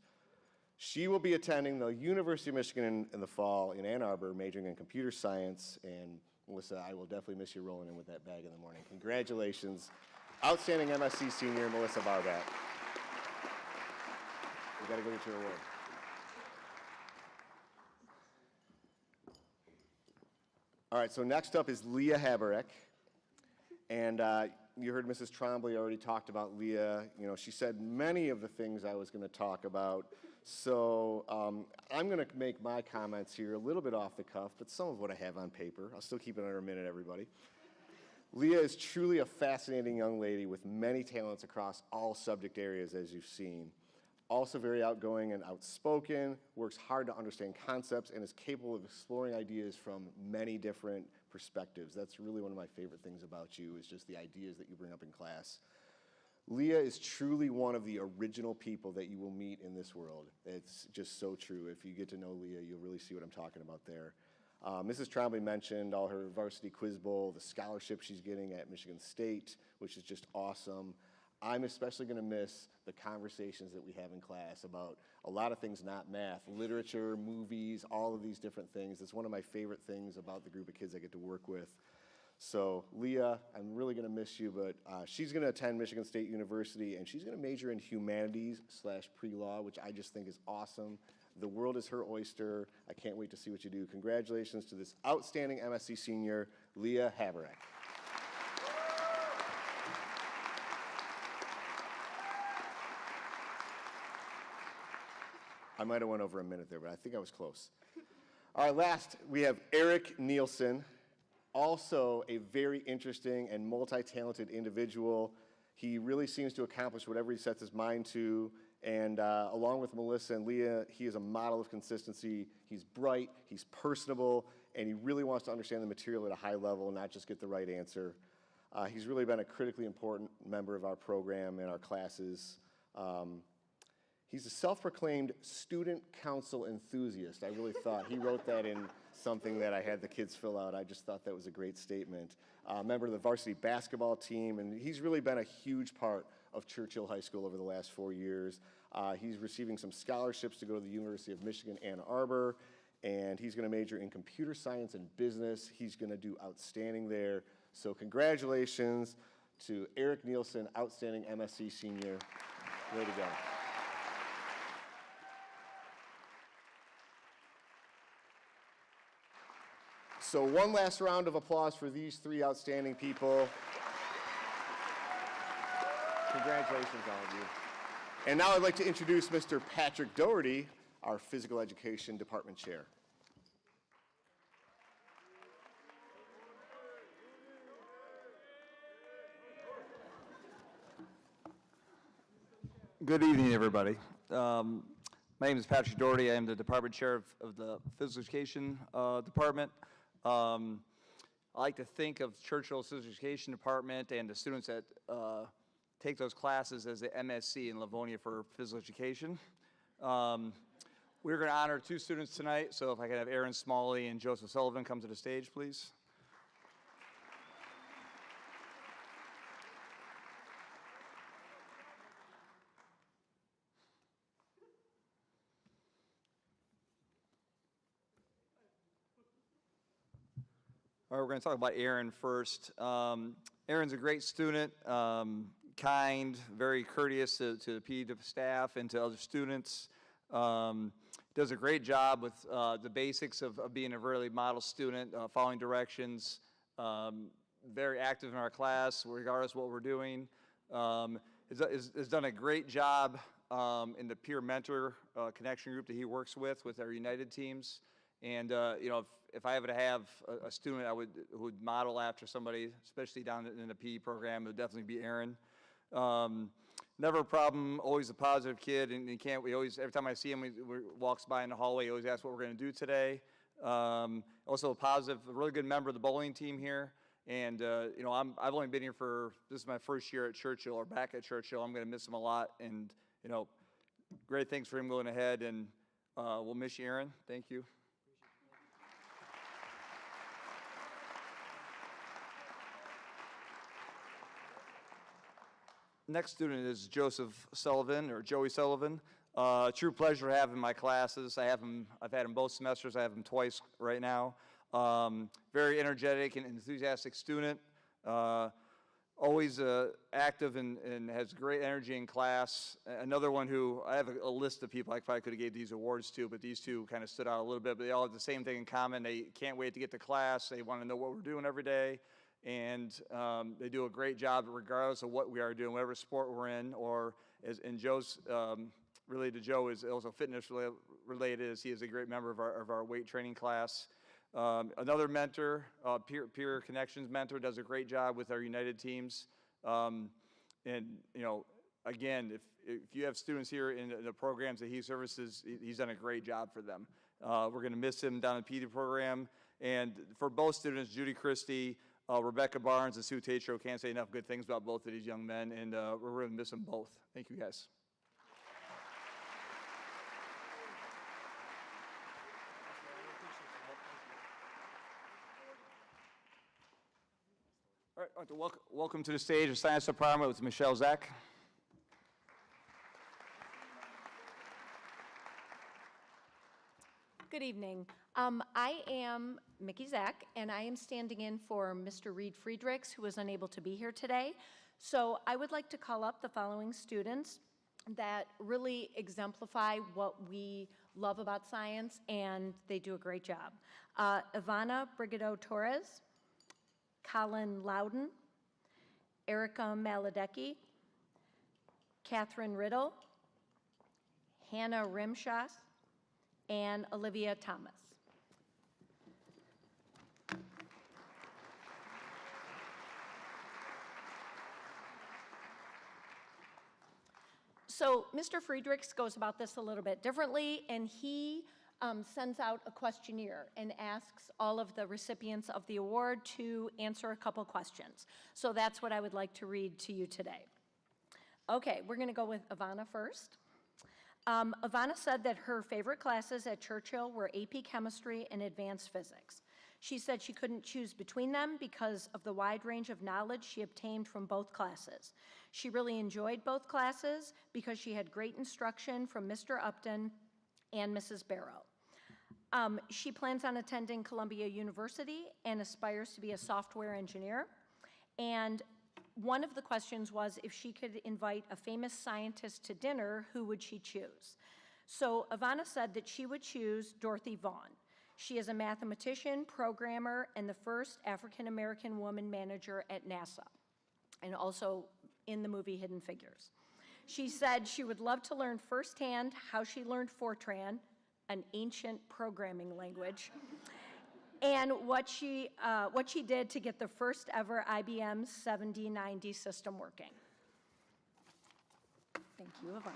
She will be attending the University of Michigan in the fall in Ann Arbor, majoring in computer science. And Melissa, I will definitely miss you rolling in with that bag in the morning. Congratulations. Outstanding MSc senior, Melissa Barbat. You gotta go get your award. All right, so next up is Leah Haberick. And you heard Mrs. Trombley already talked about Leah. You know, she said many of the things I was gonna talk about. So I'm gonna make my comments here a little bit off the cuff, but some of what I have on paper. I'll still keep it under a minute, everybody. Leah is truly a fascinating young lady with many talents across all subject areas, as you've seen. Also very outgoing and outspoken, works hard to understand concepts, and is capable of exploring ideas from many different perspectives. That's really one of my favorite things about you, is just the ideas that you bring up in class. Leah is truly one of the original people that you will meet in this world. It's just so true. If you get to know Leah, you'll really see what I'm talking about there. Mrs. Trombley mentioned all her varsity quiz bowl, the scholarship she's getting at Michigan State, which is just awesome. I'm especially going to miss the conversations that we have in class about a lot of things, not math, literature, movies, all of these different things. It's one of my favorite things about the group of kids I get to work with. So Leah, I'm really going to miss you, but she's going to attend Michigan State University, and she's going to major in humanities/pre-law, which I just think is awesome. The world is her oyster. I can't wait to see what you do. Congratulations to this outstanding MSc senior, Leah Haberick. I might have went over a minute there, but I think I was close. All right, last, we have Eric Nielsen, also a very interesting and multi-talented individual. He really seems to accomplish whatever he sets his mind to, and along with Melissa and Leah, he is a model of consistency. He's bright, he's personable, and he really wants to understand the material at a high level, not just get the right answer. He's really been a critically important member of our program and our classes. He's a self-proclaimed student council enthusiast. I really thought he wrote that in something that I had the kids fill out. I just thought that was a great statement. Member of the varsity basketball team, and he's really been a huge part of Churchill High School over the last 4 years. He's receiving some scholarships to go to the University of Michigan, Ann Arbor, and he's gonna major in computer science and business. He's gonna do outstanding there. So congratulations to Eric Nielsen, outstanding MSc senior. Way to go. So one last round of applause for these three outstanding people. Congratulations, all of you. And now I'd like to introduce Mr. Patrick Doherty, our Physical Education Department Chair. Good evening, everybody. My name is Patrick Doherty. I am the Department Chair of the Physical Education Department. I like to think of Churchill Physical Education Department and the students that take those classes as the MSc in Livonia for Physical Education. We're going to honor two students tonight, so if I could have Aaron Smalley and Joseph Sullivan come to the stage, please. All right, we're going to talk about Aaron first. Aaron's a great student, kind, very courteous to the PE staff and to other students. Does a great job with the basics of being a really model student, following directions, very active in our class, regardless of what we're doing. Has done a great job in the peer mentor connection group that he works with our United teams. And you know, if I ever to have a student who would model after somebody, especially down in the PE program, it would definitely be Aaron. Never a problem, always a positive kid, and every time I see him, he walks by in the hallway, he always asks what we're going to do today. Also a really good member of the bowling team here. And you know, I've only been here this is my first year at Churchill, or back at Churchill. I'm going to miss him a lot, and you know, great things for him going ahead, and we'll miss you, Aaron. Thank you. Next student is Joseph Sullivan, or Joey Sullivan. True pleasure to have him in my classes. I've had him both semesters. I have him twice right now. Very energetic and enthusiastic student. Always active and has great energy in class. Another one who, I have a list of people I probably could have gave these awards to, but these two kind of stood out a little bit, but they all have the same thing in common. They can't wait to get to class. They want to know what we're doing every day. And they do a great job regardless of what we are doing, whatever sport we're in, and Joe's, related to Joe, is also fitness related, as he is a great member of our weight training class. Another mentor, peer connections mentor, does a great job with our United teams. And you know, again, if you have students here in the programs that he services, he's done a great job for them. We're going to miss him down in the PD program. And for both students, Judy Christie, Rebecca Barnes, and Sue Tatro, can't say enough good things about both of these young men, and we're going to miss them both. Thank you, guys. All right, I'd like to welcome to the stage the Science Department with Michelle Zach. Good evening. I am Mickey Zach, and I am standing in for Mr. Reed Friedrichs, who was unable to be here today. So I would like to call up the following students that really exemplify what we love about science, and they do a great job. Ivana Brigado-Torres, Colin Loudon, Erica Maladecki, Catherine Riddle, Hannah Rimshaw, and Olivia Thomas. So Mr. Friedrichs goes about this a little bit differently, and he sends out a questionnaire and asks all of the recipients of the award to answer a couple questions. So that's what I would like to read to you today. Okay, we're going to go with Ivana first. Ivana said that her favorite classes at Churchill were AP Chemistry and Advanced Physics. She said she couldn't choose between them because of the wide range of knowledge she obtained from both classes. She really enjoyed both classes because she had great instruction from Mr. Upton and Mrs. Barrow. She plans on attending Columbia University and aspires to be a software engineer. And one of the questions was if she could invite a famous scientist to dinner, who would she choose? So Ivana said that she would choose Dorothy Vaughan. She is a mathematician, programmer, and the first African-American woman manager at NASA, and also in the movie Hidden Figures. She said she would love to learn firsthand how she learned Fortran, an ancient programming language, and what she did to get the first ever IBM 7090 system working. Thank you, Yvonne.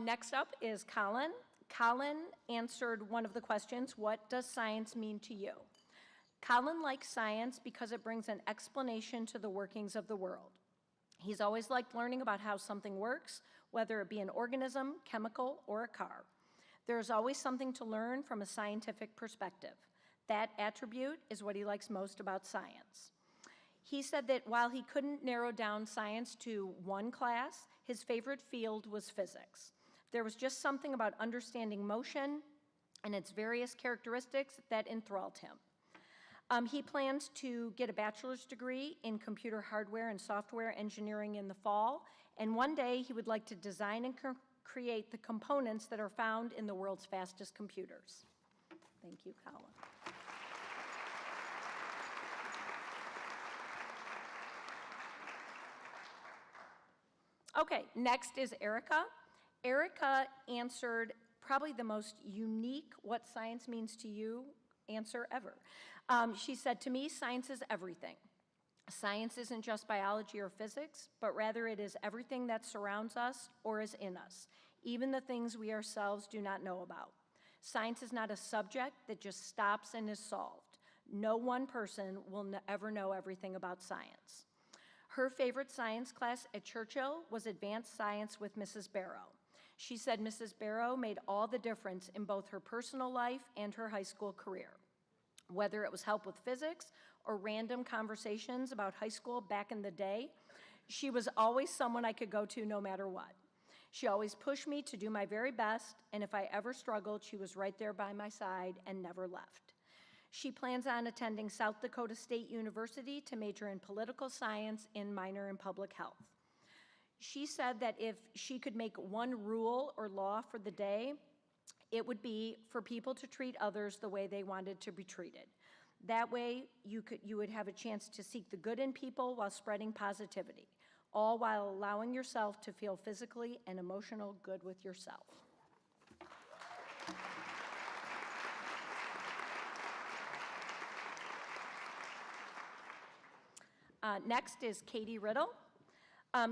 Next up is Colin. Colin answered one of the questions, what does science mean to you? Colin likes science because it brings an explanation to the workings of the world. He's always liked learning about how something works, whether it be an organism, chemical, or a car. There's always something to learn from a scientific perspective. That attribute is what he likes most about science. He said that while he couldn't narrow down science to one class, his favorite field was physics. There was just something about understanding motion and its various characteristics that enthralled him. He plans to get a bachelor's degree in computer hardware and software engineering in the fall, and one day he would like to design and create the components that are found in the world's fastest computers. Thank you, Colin. Okay, next is Erica. Erica answered probably the most unique what science means to you answer ever. She said, to me, science is everything. Science isn't just biology or physics, but rather it is everything that surrounds us or is in us, even the things we ourselves do not know about. Science is not a subject that just stops and is solved. No one person will ever know everything about science. Her favorite science class at Churchill was Advanced Science with Mrs. Barrow. She said Mrs. Barrow made all the difference in both her personal life and her high school career. Whether it was help with physics or random conversations about high school back in the day, she was always someone I could go to no matter what. She always pushed me to do my very best, and if I ever struggled, she was right there by my side and never left. She plans on attending South Dakota State University to major in political science and minor in public health. She said that if she could make one rule or law for the day, it would be for people to treat others the way they wanted to be treated. That way, you would have a chance to seek the good in people while spreading positivity, all while allowing yourself to feel physically and emotional good with yourself. Next is Katie Riddle.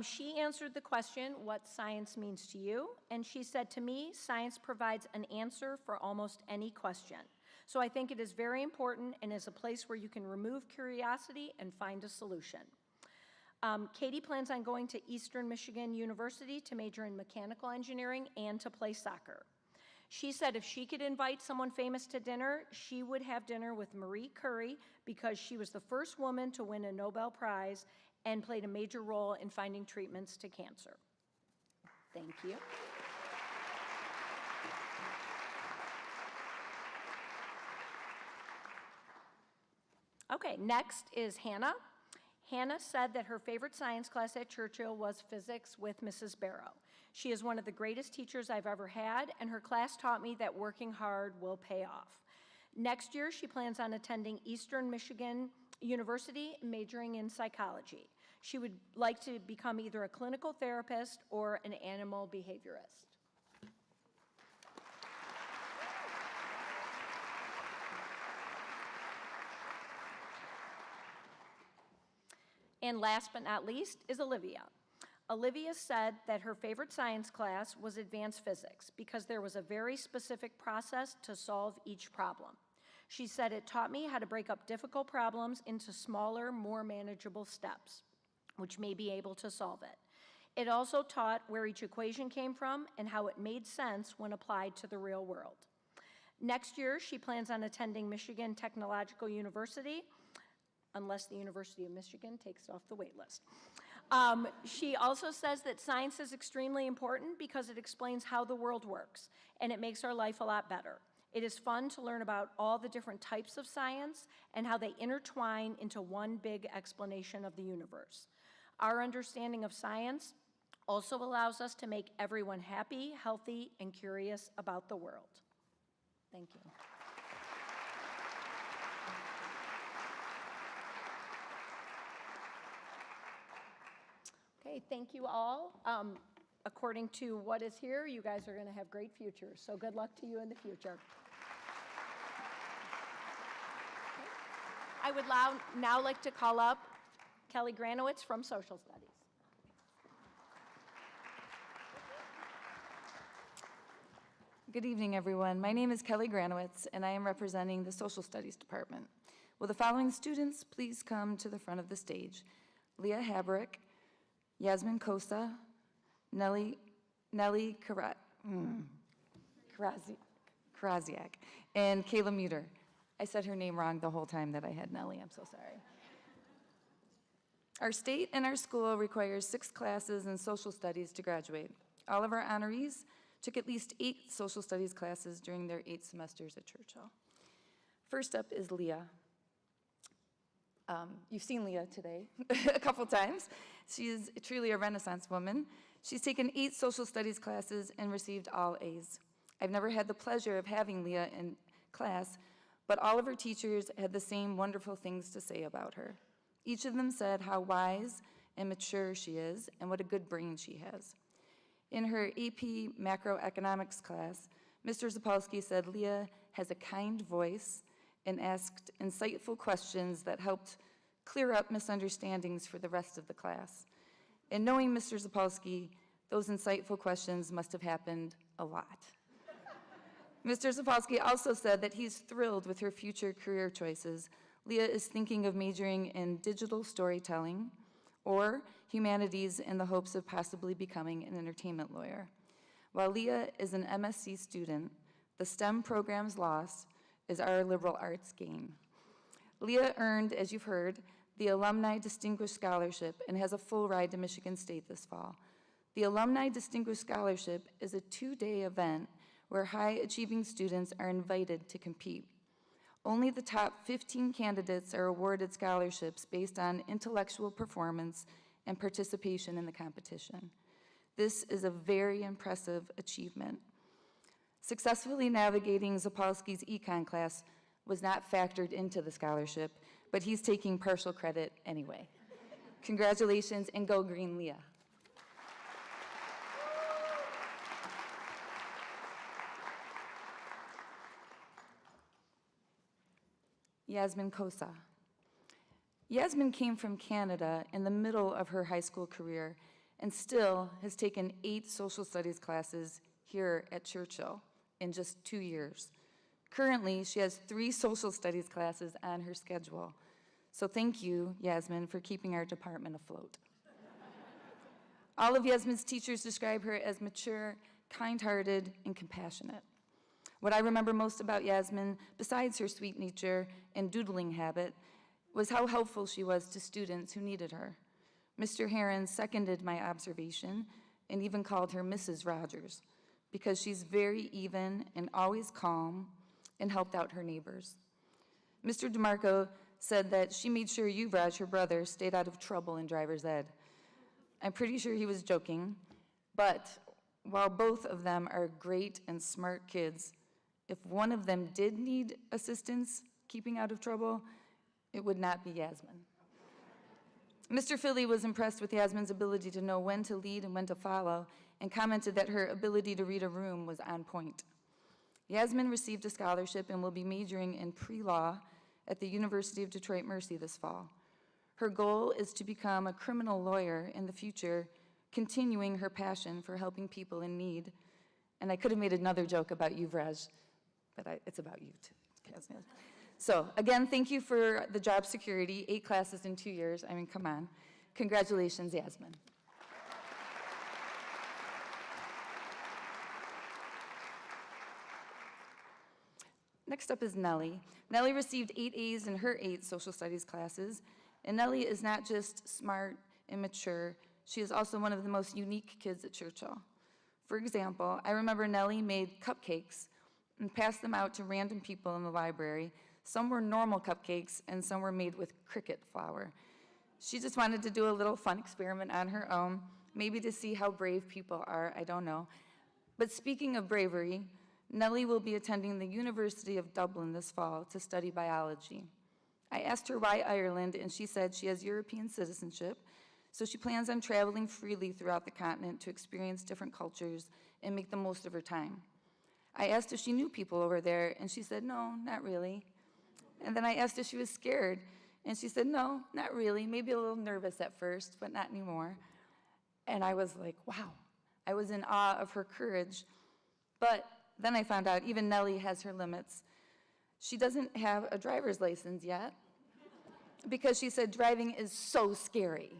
She answered the question, what science means to you? And she said, to me, science provides an answer for almost any question. So I think it is very important and is a place where you can remove curiosity and find a solution. Katie plans on going to Eastern Michigan University to major in mechanical engineering and to play soccer. She said if she could invite someone famous to dinner, she would have dinner with Marie Curie because she was the first woman to win a Nobel Prize and played a major role in finding treatments to cancer. Thank you. Okay, next is Hannah. Hannah said that her favorite science class at Churchill was physics with Mrs. Barrow. She is one of the greatest teachers I've ever had, and her class taught me that working hard will pay off. Next year, she plans on attending Eastern Michigan University, majoring in psychology. She would like to become either a clinical therapist or an animal behaviorist. And last but not least is Olivia. Olivia said that her favorite science class was advanced physics because there was a very specific process to solve each problem. She said it taught me how to break up difficult problems into smaller, more manageable steps, which may be able to solve it. It also taught where each equation came from and how it made sense when applied to the real world. Next year, she plans on attending Michigan Technological University, unless the University of Michigan takes it off the wait list. She also says that science is extremely important because it explains how the world works, and it makes our life a lot better. It is fun to learn about all the different types of science and how they intertwine into one big explanation of the universe. Our understanding of science also allows us to make everyone happy, healthy, and curious about the world. Thank you. Okay, thank you all. According to what is here, you guys are going to have great futures, so good luck to you in the future. I would now like to call up Kelly Granowitz from Social Studies. Good evening, everyone. My name is Kelly Granowitz, and I am representing the Social Studies Department. Will the following students please come to the front of the stage? Leah Haberick, Yasmin Kosa, Nellie Karaziak, and Kayla Muter. I said her name wrong the whole time that I had Nellie. I'm so sorry. Our state and our school requires 6 classes in social studies to graduate. All of our honorees took at least 8 social studies classes during their 8 semesters at Churchill. First up is Leah. You've seen Leah today a couple times. She is truly a Renaissance woman. She's taken 8 social studies classes and received all A's. I've never had the pleasure of having Leah in class, but all of her teachers had the same wonderful things to say about her. Each of them said how wise and mature she is and what a good brain she has. In her AP macroeconomics class, Mr. Zapolsky said Leah has a kind voice and asked insightful questions that helped clear up misunderstandings for the rest of the class. And knowing Mr. Zapolsky, those insightful questions must have happened a lot. Mr. Zapolsky also said that he's thrilled with her future career choices. Leah is thinking of majoring in digital storytelling or humanities in the hopes of possibly becoming an entertainment lawyer. While Leah is an MSc student, the STEM program's loss is our liberal arts gain. Leah earned, as you've heard, the Alumni Distinguished Scholarship and has a full ride to Michigan State this fall. The Alumni Distinguished Scholarship is a 2-day event where high-achieving students are invited to compete. Only the top 15 candidates are awarded scholarships based on intellectual performance and participation in the competition. This is a very impressive achievement. Successfully navigating Zapolsky's econ class was not factored into the scholarship, but he's taking partial credit anyway. Congratulations, and go green, Leah. Yasmin Kosa. Yasmin came from Canada in the middle of her high school career and still has taken 8 social studies classes here at Churchill in just 2 years. Currently, she has 3 social studies classes on her schedule. So thank you, Yasmin, for keeping our department afloat. All of Yasmin's teachers describe her as mature, kind-hearted, and compassionate. What I remember most about Yasmin, besides her sweet nature and doodling habit, was how helpful she was to students who needed her. Mr. Heron seconded my observation and even called her Mrs. Rogers because she's very even and always calm and helped out her neighbors. Mr. DeMarco said that she made sure Yuvraj, her brother, stayed out of trouble in driver's ed. I'm pretty sure he was joking, but while both of them are great and smart kids, if one of them did need assistance keeping out of trouble, it would not be Yasmin. Mr. Philly was impressed with Yasmin's ability to know when to lead and when to follow, and commented that her ability to read a room was on point. Yasmin received a scholarship and will be majoring in pre-law at the University of Detroit Mercy this fall. Her goal is to become a criminal lawyer in the future, continuing her passion for helping people in need. And I could have made another joke about you, Vraj, but it's about you too. So again, thank you for the job security, 8 classes in 2 years. I mean, come on. Congratulations, Yasmin. Next up is Nellie. Nellie received 8 A's in her 8 social studies classes, and Nellie is not just smart and mature, she is also one of the most unique kids at Churchill. For example, I remember Nellie made cupcakes and passed them out to random people in the library. Some were normal cupcakes, and some were made with cricket flour. She just wanted to do a little fun experiment on her own. maybe to see how brave people are, I don't know. But speaking of bravery, Nellie will be attending the University of Dublin this fall to study biology. I asked her why Ireland, and she said she has European citizenship, so she plans on traveling freely throughout the continent to experience different cultures and make the most of her time. I asked if she knew people over there, and she said, no, not really. And then I asked if she was scared, and she said, no, not really, maybe a little nervous at first, but not anymore. And I was like, wow. I was in awe of her courage. But then I found out even Nellie has her limits. She doesn't have a driver's license yet because she said driving is so scary.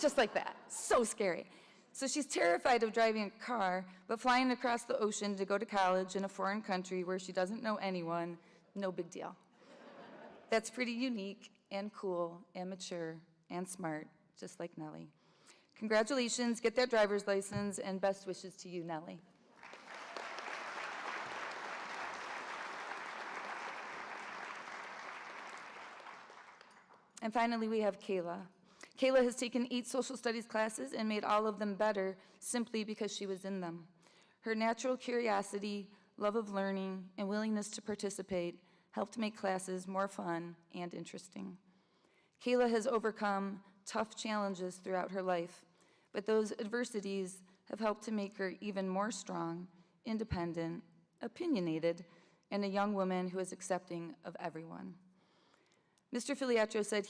Just like that, so scary. So she's terrified of driving a car, but flying across the ocean to go to college in a foreign country where she doesn't know anyone, no big deal. That's pretty unique and cool and mature and smart, just like Nellie. Congratulations, get that driver's license, and best wishes to you, Nellie. And finally, we have Kayla. Kayla has taken 8 social studies classes and made all of them better simply because she was in them. Her natural curiosity, love of learning, and willingness to participate helped make classes more fun and interesting. Kayla has overcome tough challenges throughout her life, but those adversities have helped to make her even more strong, independent, opinionated, and a young woman who is accepting of everyone. Mr. Filiatro said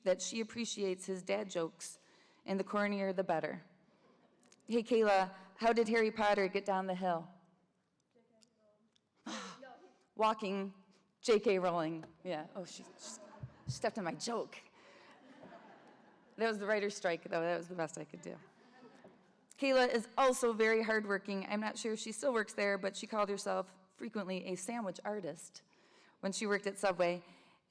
that she appreciates his dad jokes, and the cornier the better. Hey, Kayla, how did Harry Potter get down the hill? Walking, J.K. Rowling. Yeah, oh, she stepped on my joke. That was the writer's strike, though. That was the best I could do. Kayla is also very hardworking. I'm not sure if she still works there, but she called herself frequently a sandwich artist when she worked at Subway.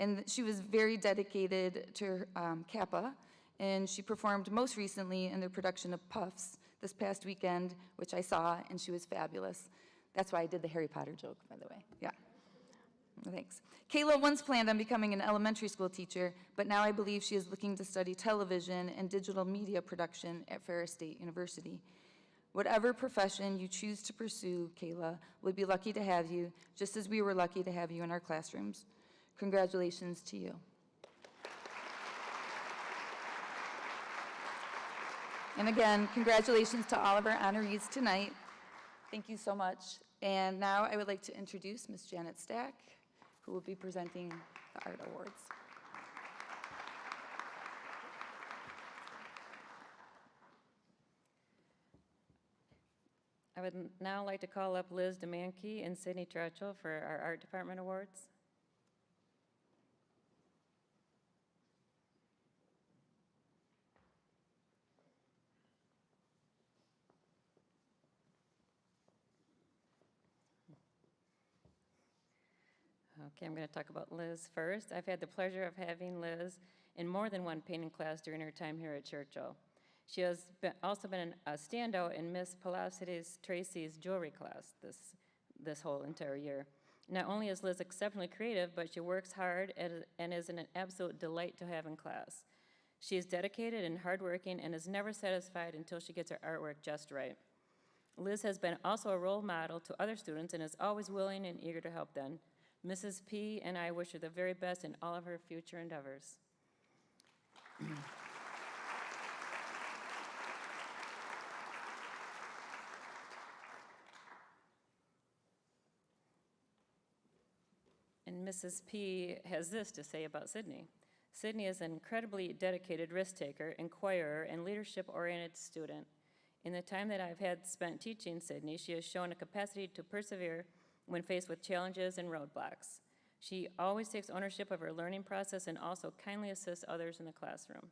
And she was very dedicated to Kappa, and she performed most recently in their production of Puffs this past weekend, which I saw, and she was fabulous. That's why I did the Harry Potter joke, by the way. Yeah. Thanks. Kayla once planned on becoming an elementary school teacher, but now I believe she is looking to study television and digital media production at Ferris State University. Whatever profession you choose to pursue, Kayla, we'll be lucky to have you, just as we were lucky to have you in our classrooms. Congratulations to you. And again, congratulations to all of our honorees tonight. Thank you so much. And now I would like to introduce Ms. Janet Stack, who will be presenting the Art Awards. I would now like to call up Liz Demankey and Sydney Churchill for our Art Department Awards. Okay, I'm going to talk about Liz first. I've had the pleasure of having Liz in more than one painting class during her time here at Churchill. She has also been a standout in Miss Pelosity's Tracy's jewelry class this whole entire year. Not only is Liz exceptionally creative, but she works hard and is an absolute delight to have in class. She is dedicated and hardworking and is never satisfied until she gets her artwork just right. Liz has been also a role model to other students and is always willing and eager to help them. Mrs. P. and I wish her the very best in all of her future endeavors. And Mrs. P. has this to say about Sydney. Sydney is an incredibly dedicated risk-taker, inquirer, and leadership-oriented student. In the time that I've had spent teaching Sydney, she has shown a capacity to persevere when faced with challenges and roadblocks. She always takes ownership of her learning process and also kindly assists others in the classroom.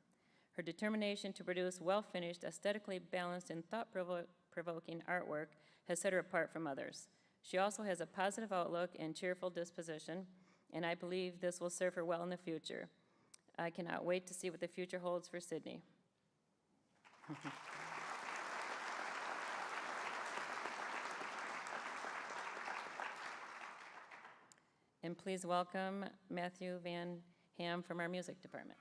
Her determination to produce well-finished, aesthetically balanced, and thought-provoking artwork has set her apart from others. She also has a positive outlook and cheerful disposition, and I believe this will serve her well in the future. I cannot wait to see what the future holds for Sydney. And please welcome Matthew Van Ham from our music department.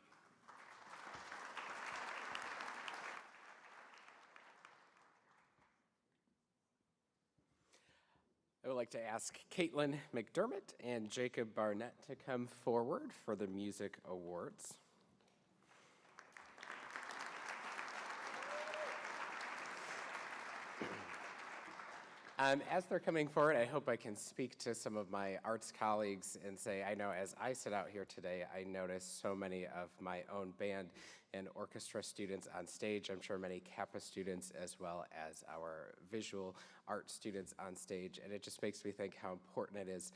would like to ask Caitlin McDermott and Jacob Barnett to come forward for the Music Awards. As they're coming forward, I hope I can speak to some of my arts colleagues and say, I know as I sit out here today, I notice so many of my own band and orchestra students on stage. I'm sure many Kappa students as well as our visual art students on stage. And it just makes me think how important it is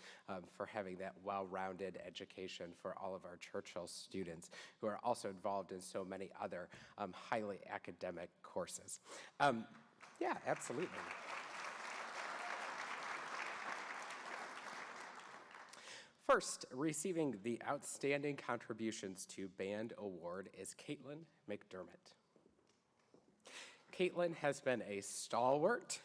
for having that well-rounded education for all of our Churchill students who are also involved in so many other highly academic courses. Yeah, absolutely. First, receiving the Outstanding Contributions to Band Award is Caitlin McDermott. Caitlin has been a stalwart,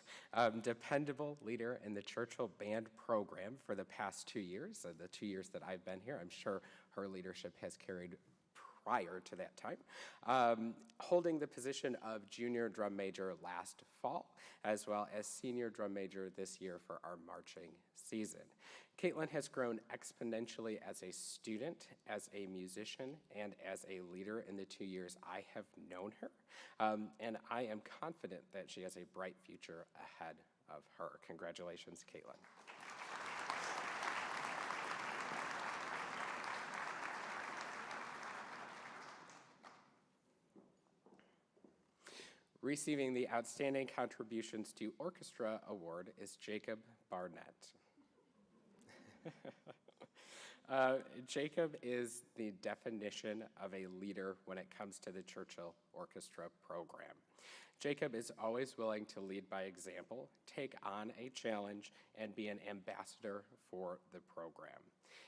dependable leader in the Churchill Band program for the past 2 years. The 2 years that I've been here, I'm sure her leadership has carried prior to that time, holding the position of junior drum major last fall, as well as senior drum major this year for our marching season. Caitlin has grown exponentially as a student, as a musician, and as a leader in the 2 years I have known her, and I am confident that she has a bright future ahead of her. Congratulations, Caitlin. Receiving the Outstanding Contributions to Orchestra Award is Jacob Barnett. Jacob is the definition of a leader when it comes to the Churchill Orchestra program. Jacob is always willing to lead by example, take on a challenge, and be an ambassador for the program.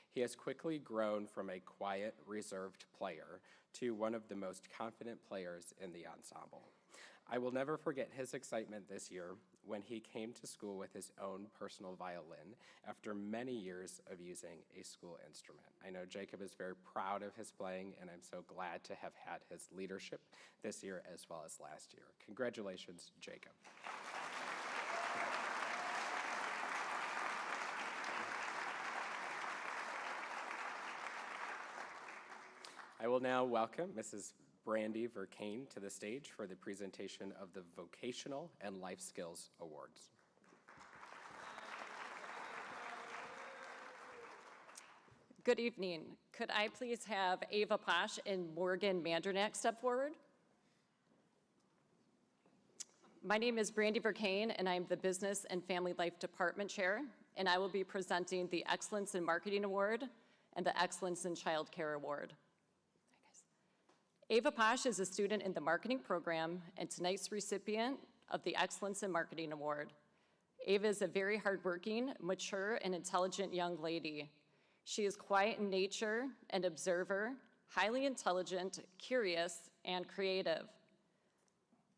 He has quickly grown from a quiet, reserved player to one of the most confident players in the ensemble. I will never forget his excitement this year when he came to school with his own personal violin after many years of using a school instrument. I know Jacob is very proud of his playing, and I'm so glad to have had his leadership this year as well as last year. Congratulations, Jacob. I will now welcome Mrs. Brandy Verkane to the stage for the presentation of the Vocational and Life Skills Awards. Good evening. Could I please have Ava Posh and Morgan Mandernack step forward? My name is Brandy Verkane, and I'm the Business and Family Life Department Chair, and I will be presenting the Excellence in Marketing Award and the Excellence in Child Care Award. Ava Posh is a student in the marketing program and tonight's recipient of the Excellence in Marketing Award. Ava is a very hardworking, mature, and intelligent young lady. She is quiet in nature, an observer, highly intelligent, curious, and creative.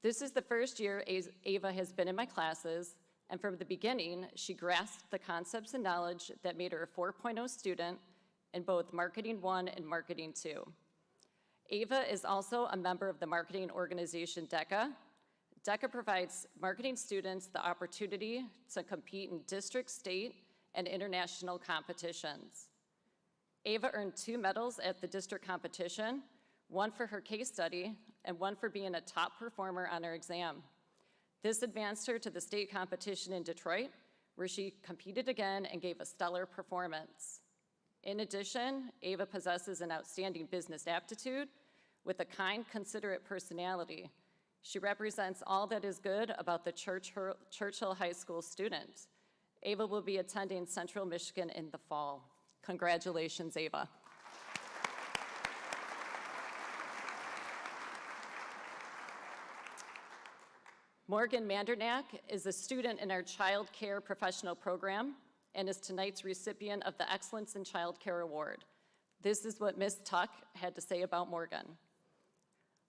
This is the first year Ava has been in my classes, and from the beginning, she grasped the concepts and knowledge that made her a 4.0 student in both Marketing 1 and Marketing 2. Ava is also a member of the marketing organization DECA. DECA provides marketing students the opportunity to compete in district, state, and international competitions. Ava earned 2 medals at the district competition, one for her case study and one for being a top performer on her exam. This advanced her to the state competition in Detroit, where she competed again and gave a stellar performance. In addition, Ava possesses an outstanding business aptitude with a kind, considerate personality. She represents all that is good about the Churchill High School student. Ava will be attending Central Michigan in the fall. Congratulations, Ava. Morgan Mandernack is a student in our Child Care Professional Program and is tonight's recipient of the Excellence in Child Care Award. This is what Ms. Tuck had to say about Morgan.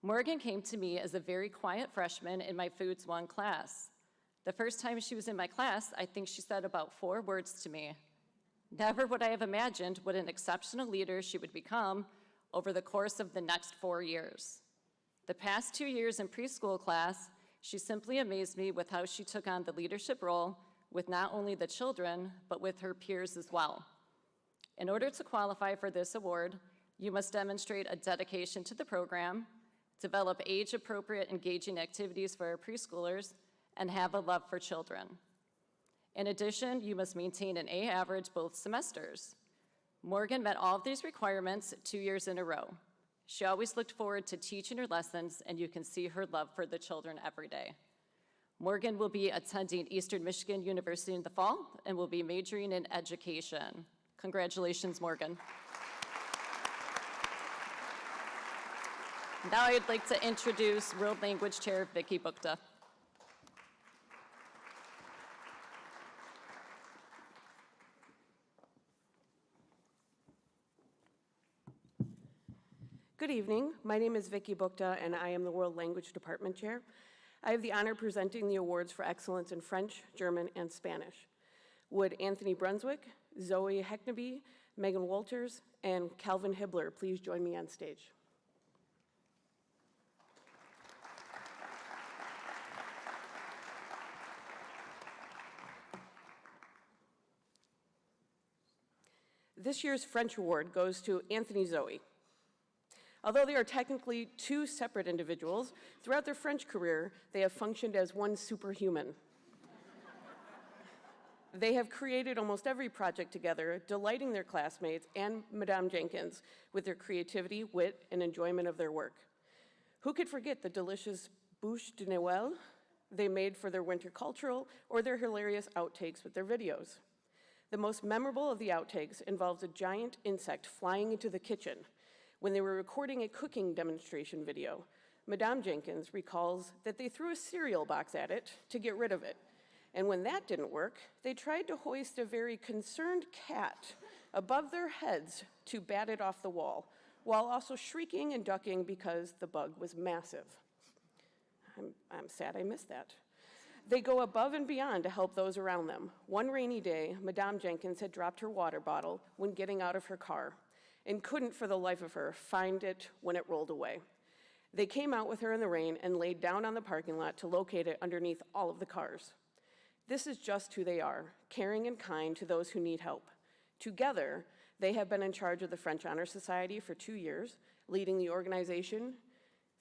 Morgan came to me as a very quiet freshman in my Foods 1 class. The first time she was in my class, I think she said about 4 words to me. Never would I have imagined what an exceptional leader she would become over the course of the next 4 years. The past 2 years in preschool class, she simply amazed me with how she took on the leadership role with not only the children, but with her peers as well. In order to qualify for this award, you must demonstrate a dedication to the program, develop age-appropriate engaging activities for our preschoolers, and have a love for children. In addition, you must maintain an A average both semesters. Morgan met all of these requirements 2 years in a row. She always looked forward to teaching her lessons, and you can see her love for the children every day. Morgan will be attending Eastern Michigan University in the fall and will be majoring in education. Congratulations, Morgan. Now I'd like to introduce World Language Chair Vicky Bukta. Good evening. My name is Vicky Bukta, and I am the World Language Department Chair. I have the honor of presenting the awards for excellence in French, German, and Spanish. Would Anthony Brunswick, Zoe Heckneby, Megan Walters, and Calvin Hibbler please join me on stage? This year's French award goes to Anthony Zoe. Although they are technically two separate individuals, throughout their French career, they have functioned as one superhuman. They have created almost every project together, delighting their classmates and Madame Jenkins with their creativity, wit, and enjoyment of their work. Who could forget the delicious bûche de Noël they made for their winter cultural, or their hilarious outtakes with their videos? The most memorable of the outtakes involves a giant insect flying into the kitchen. When they were recording a cooking demonstration video, Madame Jenkins recalls that they threw a cereal box at it to get rid of it. And when that didn't work, they tried to hoist a very concerned cat above their heads to bat it off the wall, while also shrieking and ducking because the bug was massive. I'm sad I missed that. They go above and beyond to help those around them. One rainy day, Madame Jenkins had dropped her water bottle when getting out of her car, and couldn't for the life of her find it when it rolled away. They came out with her in the rain and laid down on the parking lot to locate it underneath all of the cars. This is just who they are, caring and kind to those who need help. Together, they have been in charge of the French Honor Society for 2 years, leading the organization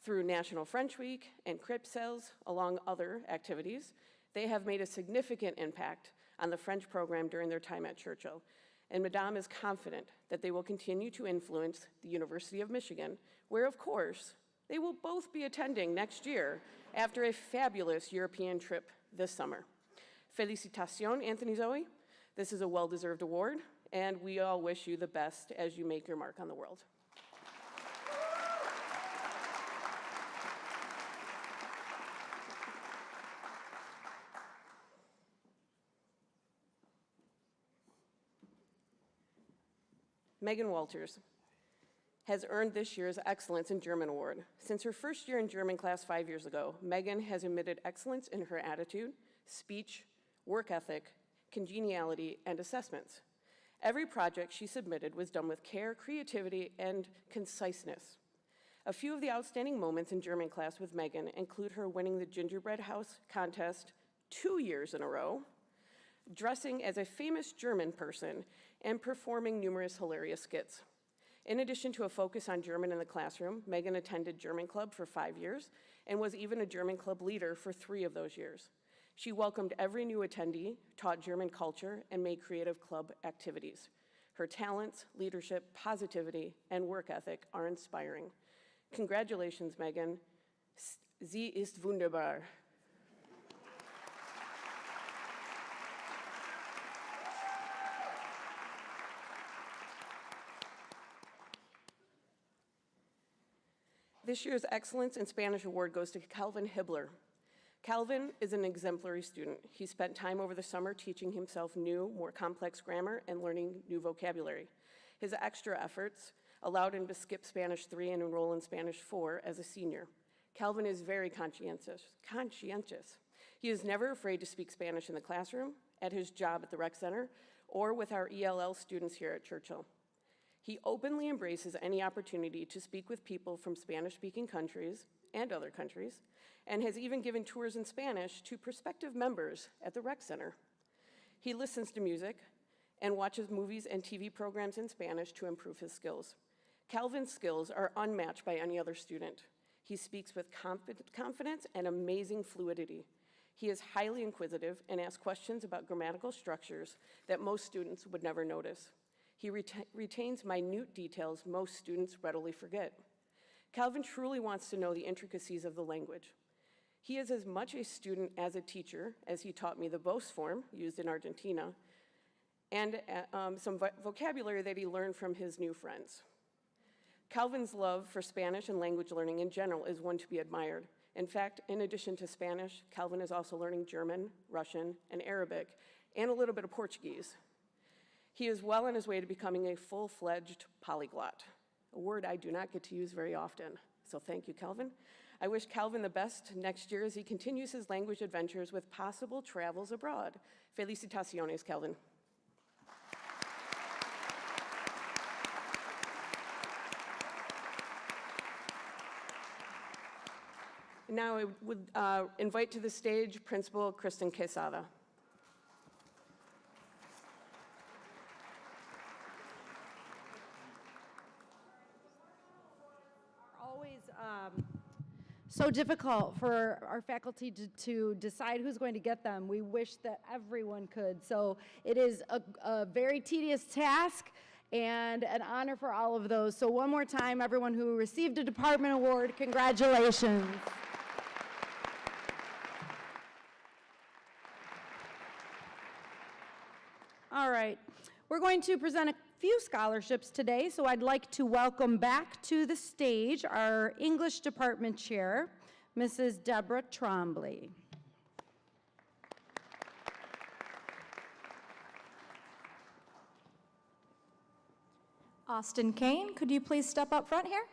through National French Week and Crêpe Sales, along other activities. They have made a significant impact on the French program during their time at Churchill, and Madame is confident that they will continue to influence the University of Michigan, where, of course, they will both be attending next year after a fabulous European trip this summer. Félicitations, Anthony Zoe. This is a well-deserved award, and we all wish you the best as you make your mark on the world. Megan Walters has earned this year's Excellence in German Award. Since her first year in German class 5 years ago, Megan has emitted excellence in her attitude, speech, work ethic, congeniality, and assessments. Every project she submitted was done with care, creativity, and conciseness. A few of the outstanding moments in German class with Megan include her winning the Gingerbread House contest 2 years in a row, dressing as a famous German person, and performing numerous hilarious skits. In addition to a focus on German in the classroom, Megan attended German Club for 5 years and was even a German Club leader for 3 of those years. She welcomed every new attendee, taught German culture, and made creative club activities. Her talents, leadership, positivity, and work ethic are inspiring. Congratulations, Megan. Sie ist wunderbar. This year's Excellence in Spanish Award goes to Calvin Hibbler. Calvin is an exemplary student. He spent time over the summer teaching himself new, more complex grammar and learning new vocabulary. His extra efforts allowed him to skip Spanish 3 and enroll in Spanish 4 as a senior. Calvin is very conscientious. He is never afraid to speak Spanish in the classroom, at his job at the rec center, or with our ELL students here at Churchill. He openly embraces any opportunity to speak with people from Spanish-speaking countries and other countries, and has even given tours in Spanish to prospective members at the rec center. He listens to music and watches movies and TV programs in Spanish to improve his skills. Calvin's skills are unmatched by any other student. He speaks with confidence and amazing fluidity. He is highly inquisitive and asks questions about grammatical structures that most students would never notice. He retains minute details most students readily forget. Calvin truly wants to know the intricacies of the language. He is as much a student as a teacher, as he taught me the vos form used in Argentina, and some vocabulary that he learned from his new friends. Calvin's love for Spanish and language learning in general is one to be admired. In fact, in addition to Spanish, Calvin is also learning German, Russian, and Arabic, and a little bit of Portuguese. He is well on his way to becoming a full-fledged polyglot, a word I do not get to use very often. So thank you, Calvin. I wish Calvin the best next year as he continues his language adventures with possible travels abroad. Felicitaciones, Calvin. Now I would invite to the stage Principal Kristen Quesada. Always so difficult for our faculty to decide who's going to get them. We wish that everyone could. So it is a very tedious task and an honor for all of those. So one more time, everyone who received a department award, congratulations. All right, we're going to present a few scholarships today, so I'd like to welcome back to the stage our English Department Chair, Mrs. Deborah Trombley. Austin Kane, could you please step up front here?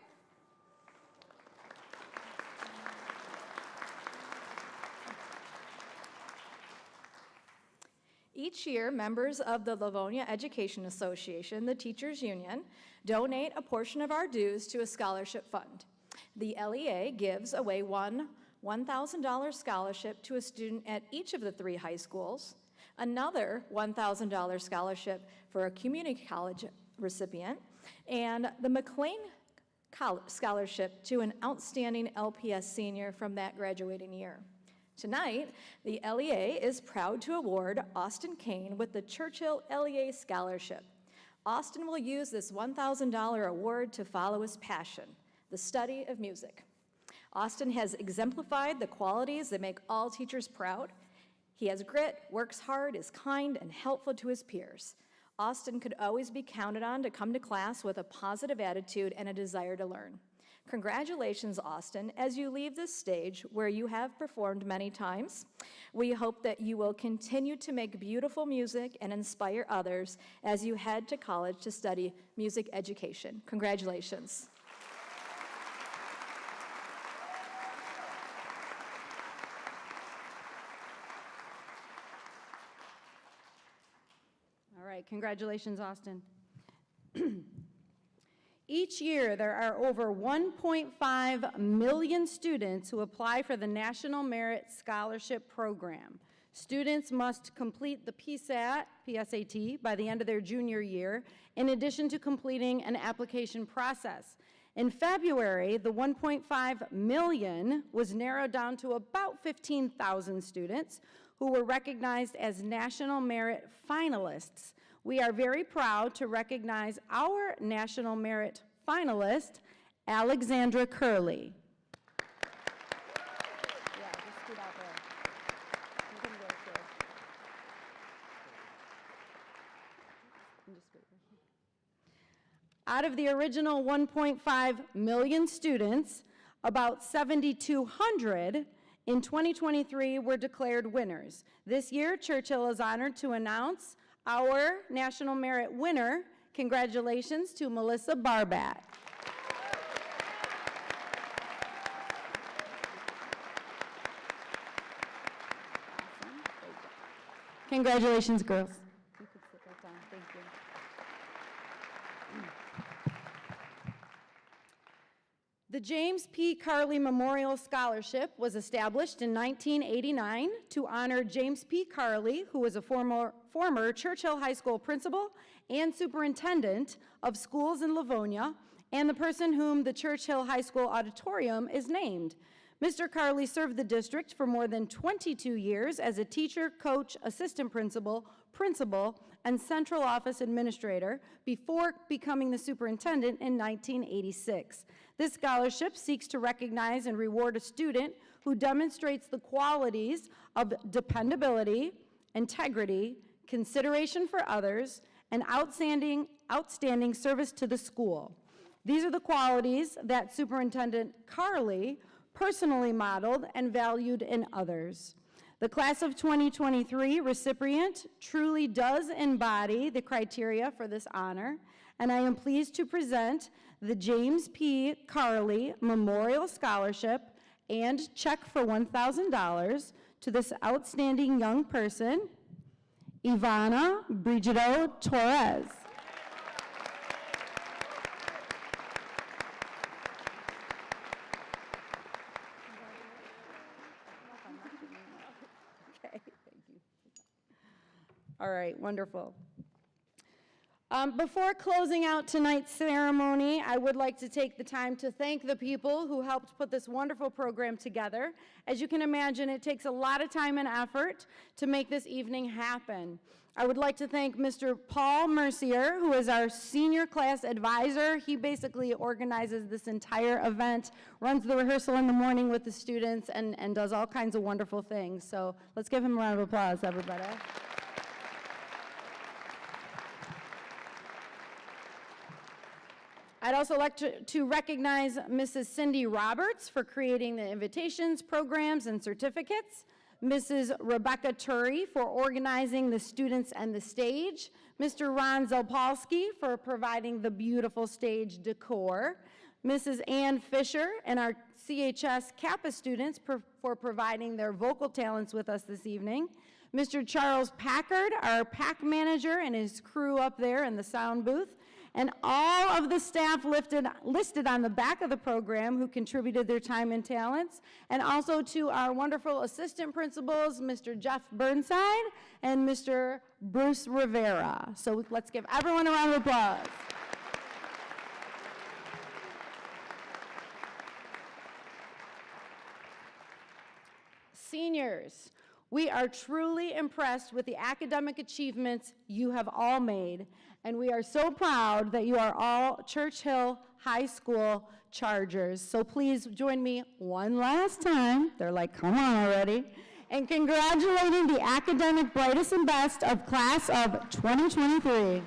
Each year, members of the Livonia Education Association, the Teachers Union, donate a portion of our dues to a scholarship fund. The LEA gives away one $1,000 scholarship to a student at each of the 3 high schools, another $1,000 scholarship for a community college recipient, and the McLean Scholarship to an outstanding LPS senior from that graduating year. Tonight, the LEA is proud to award Austin Kane with the Churchill LEA Scholarship. Austin will use this $1,000 award to follow his passion, the study of music. Austin has exemplified the qualities that make all teachers proud. He has grit, works hard, is kind, and helpful to his peers. Austin could always be counted on to come to class with a positive attitude and a desire to learn. Congratulations, Austin, as you leave this stage where you have performed many times. We hope that you will continue to make beautiful music and inspire others as you head to college to study music education. Congratulations. All right, congratulations, Austin. Each year, there are over 1.5 million students who apply for the National Merit Scholarship Program. Students must complete the PSAT by the end of their junior year, in addition to completing an application process. In February, the 1.5 million was narrowed down to about 15,000 students who were recognized as National Merit finalists. We are very proud to recognize our National Merit finalist, Alexandra Curley. Out of the original 1.5 million students, about 7,200 in 2023 were declared winners. This year, Churchill is honored to announce our National Merit winner. Congratulations to Melissa Barbat. Congratulations, girls. You could sit right down. Thank you. The James P. Carley Memorial Scholarship was established in 1989 to honor James P. Carley, who was a former Churchill High School principal and superintendent of schools in Livonia, and the person whom the Churchill High School auditorium is named. Mr. Carley served the district for more than 22 years as a teacher, coach, assistant principal, and central office administrator before becoming the superintendent in 1986. This scholarship seeks to recognize and reward a student who demonstrates the qualities of dependability, integrity, consideration for others, and outstanding service to the school. These are the qualities that Superintendent Carley personally modeled and valued in others. The class of 2023 recipient truly does embody the criteria for this honor, and I am pleased to present the James P. Carley Memorial Scholarship and check for $1,000 to this outstanding young person, Ivana Brigido Torres. All right, wonderful. Before closing out tonight's ceremony, I would like to take the time to thank the people who helped put this wonderful program together. As you can imagine, it takes a lot of time and effort to make this evening happen. I would like to thank Mr. Paul Mercier, who is our senior class advisor. He basically organizes this entire event, runs the rehearsal in the morning with the students, and does all kinds of wonderful things. So let's give him a round of applause, everybody. I'd also like to recognize Mrs. Cindy Roberts for creating the invitations, programs, and certificates, Mrs. Rebecca Turry for organizing the students and the stage, Mr. Ron Zelpolsky for providing the beautiful stage decor, Mrs. Ann Fisher and our CHS Kappa students for providing their vocal talents with us this evening, Mr. Charles Packard, our PAC manager, and his crew up there in the sound booth, and all of the staff listed on the back of the program who contributed their time and talents, and also to our wonderful assistant principals, Mr. Jeff Burnside and Mr. Bruce Rivera. So let's give everyone a round of applause. Seniors, we are truly impressed with the academic achievements you have all made, and we are so proud that you are all Churchill High School Chargers. So please join me one last time. They're like, come on already. And congratulating the academic brightest and best of class of 2023.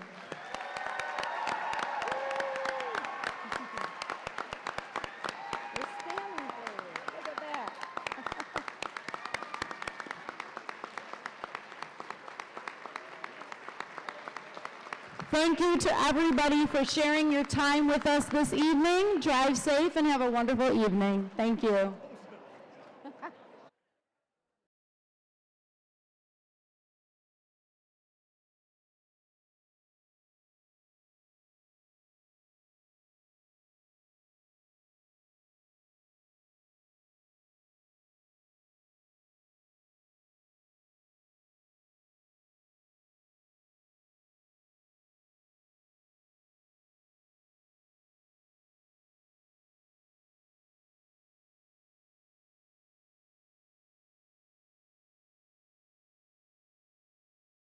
Thank you to everybody for sharing your time with us this evening. Drive safe and have a wonderful evening. Thank you.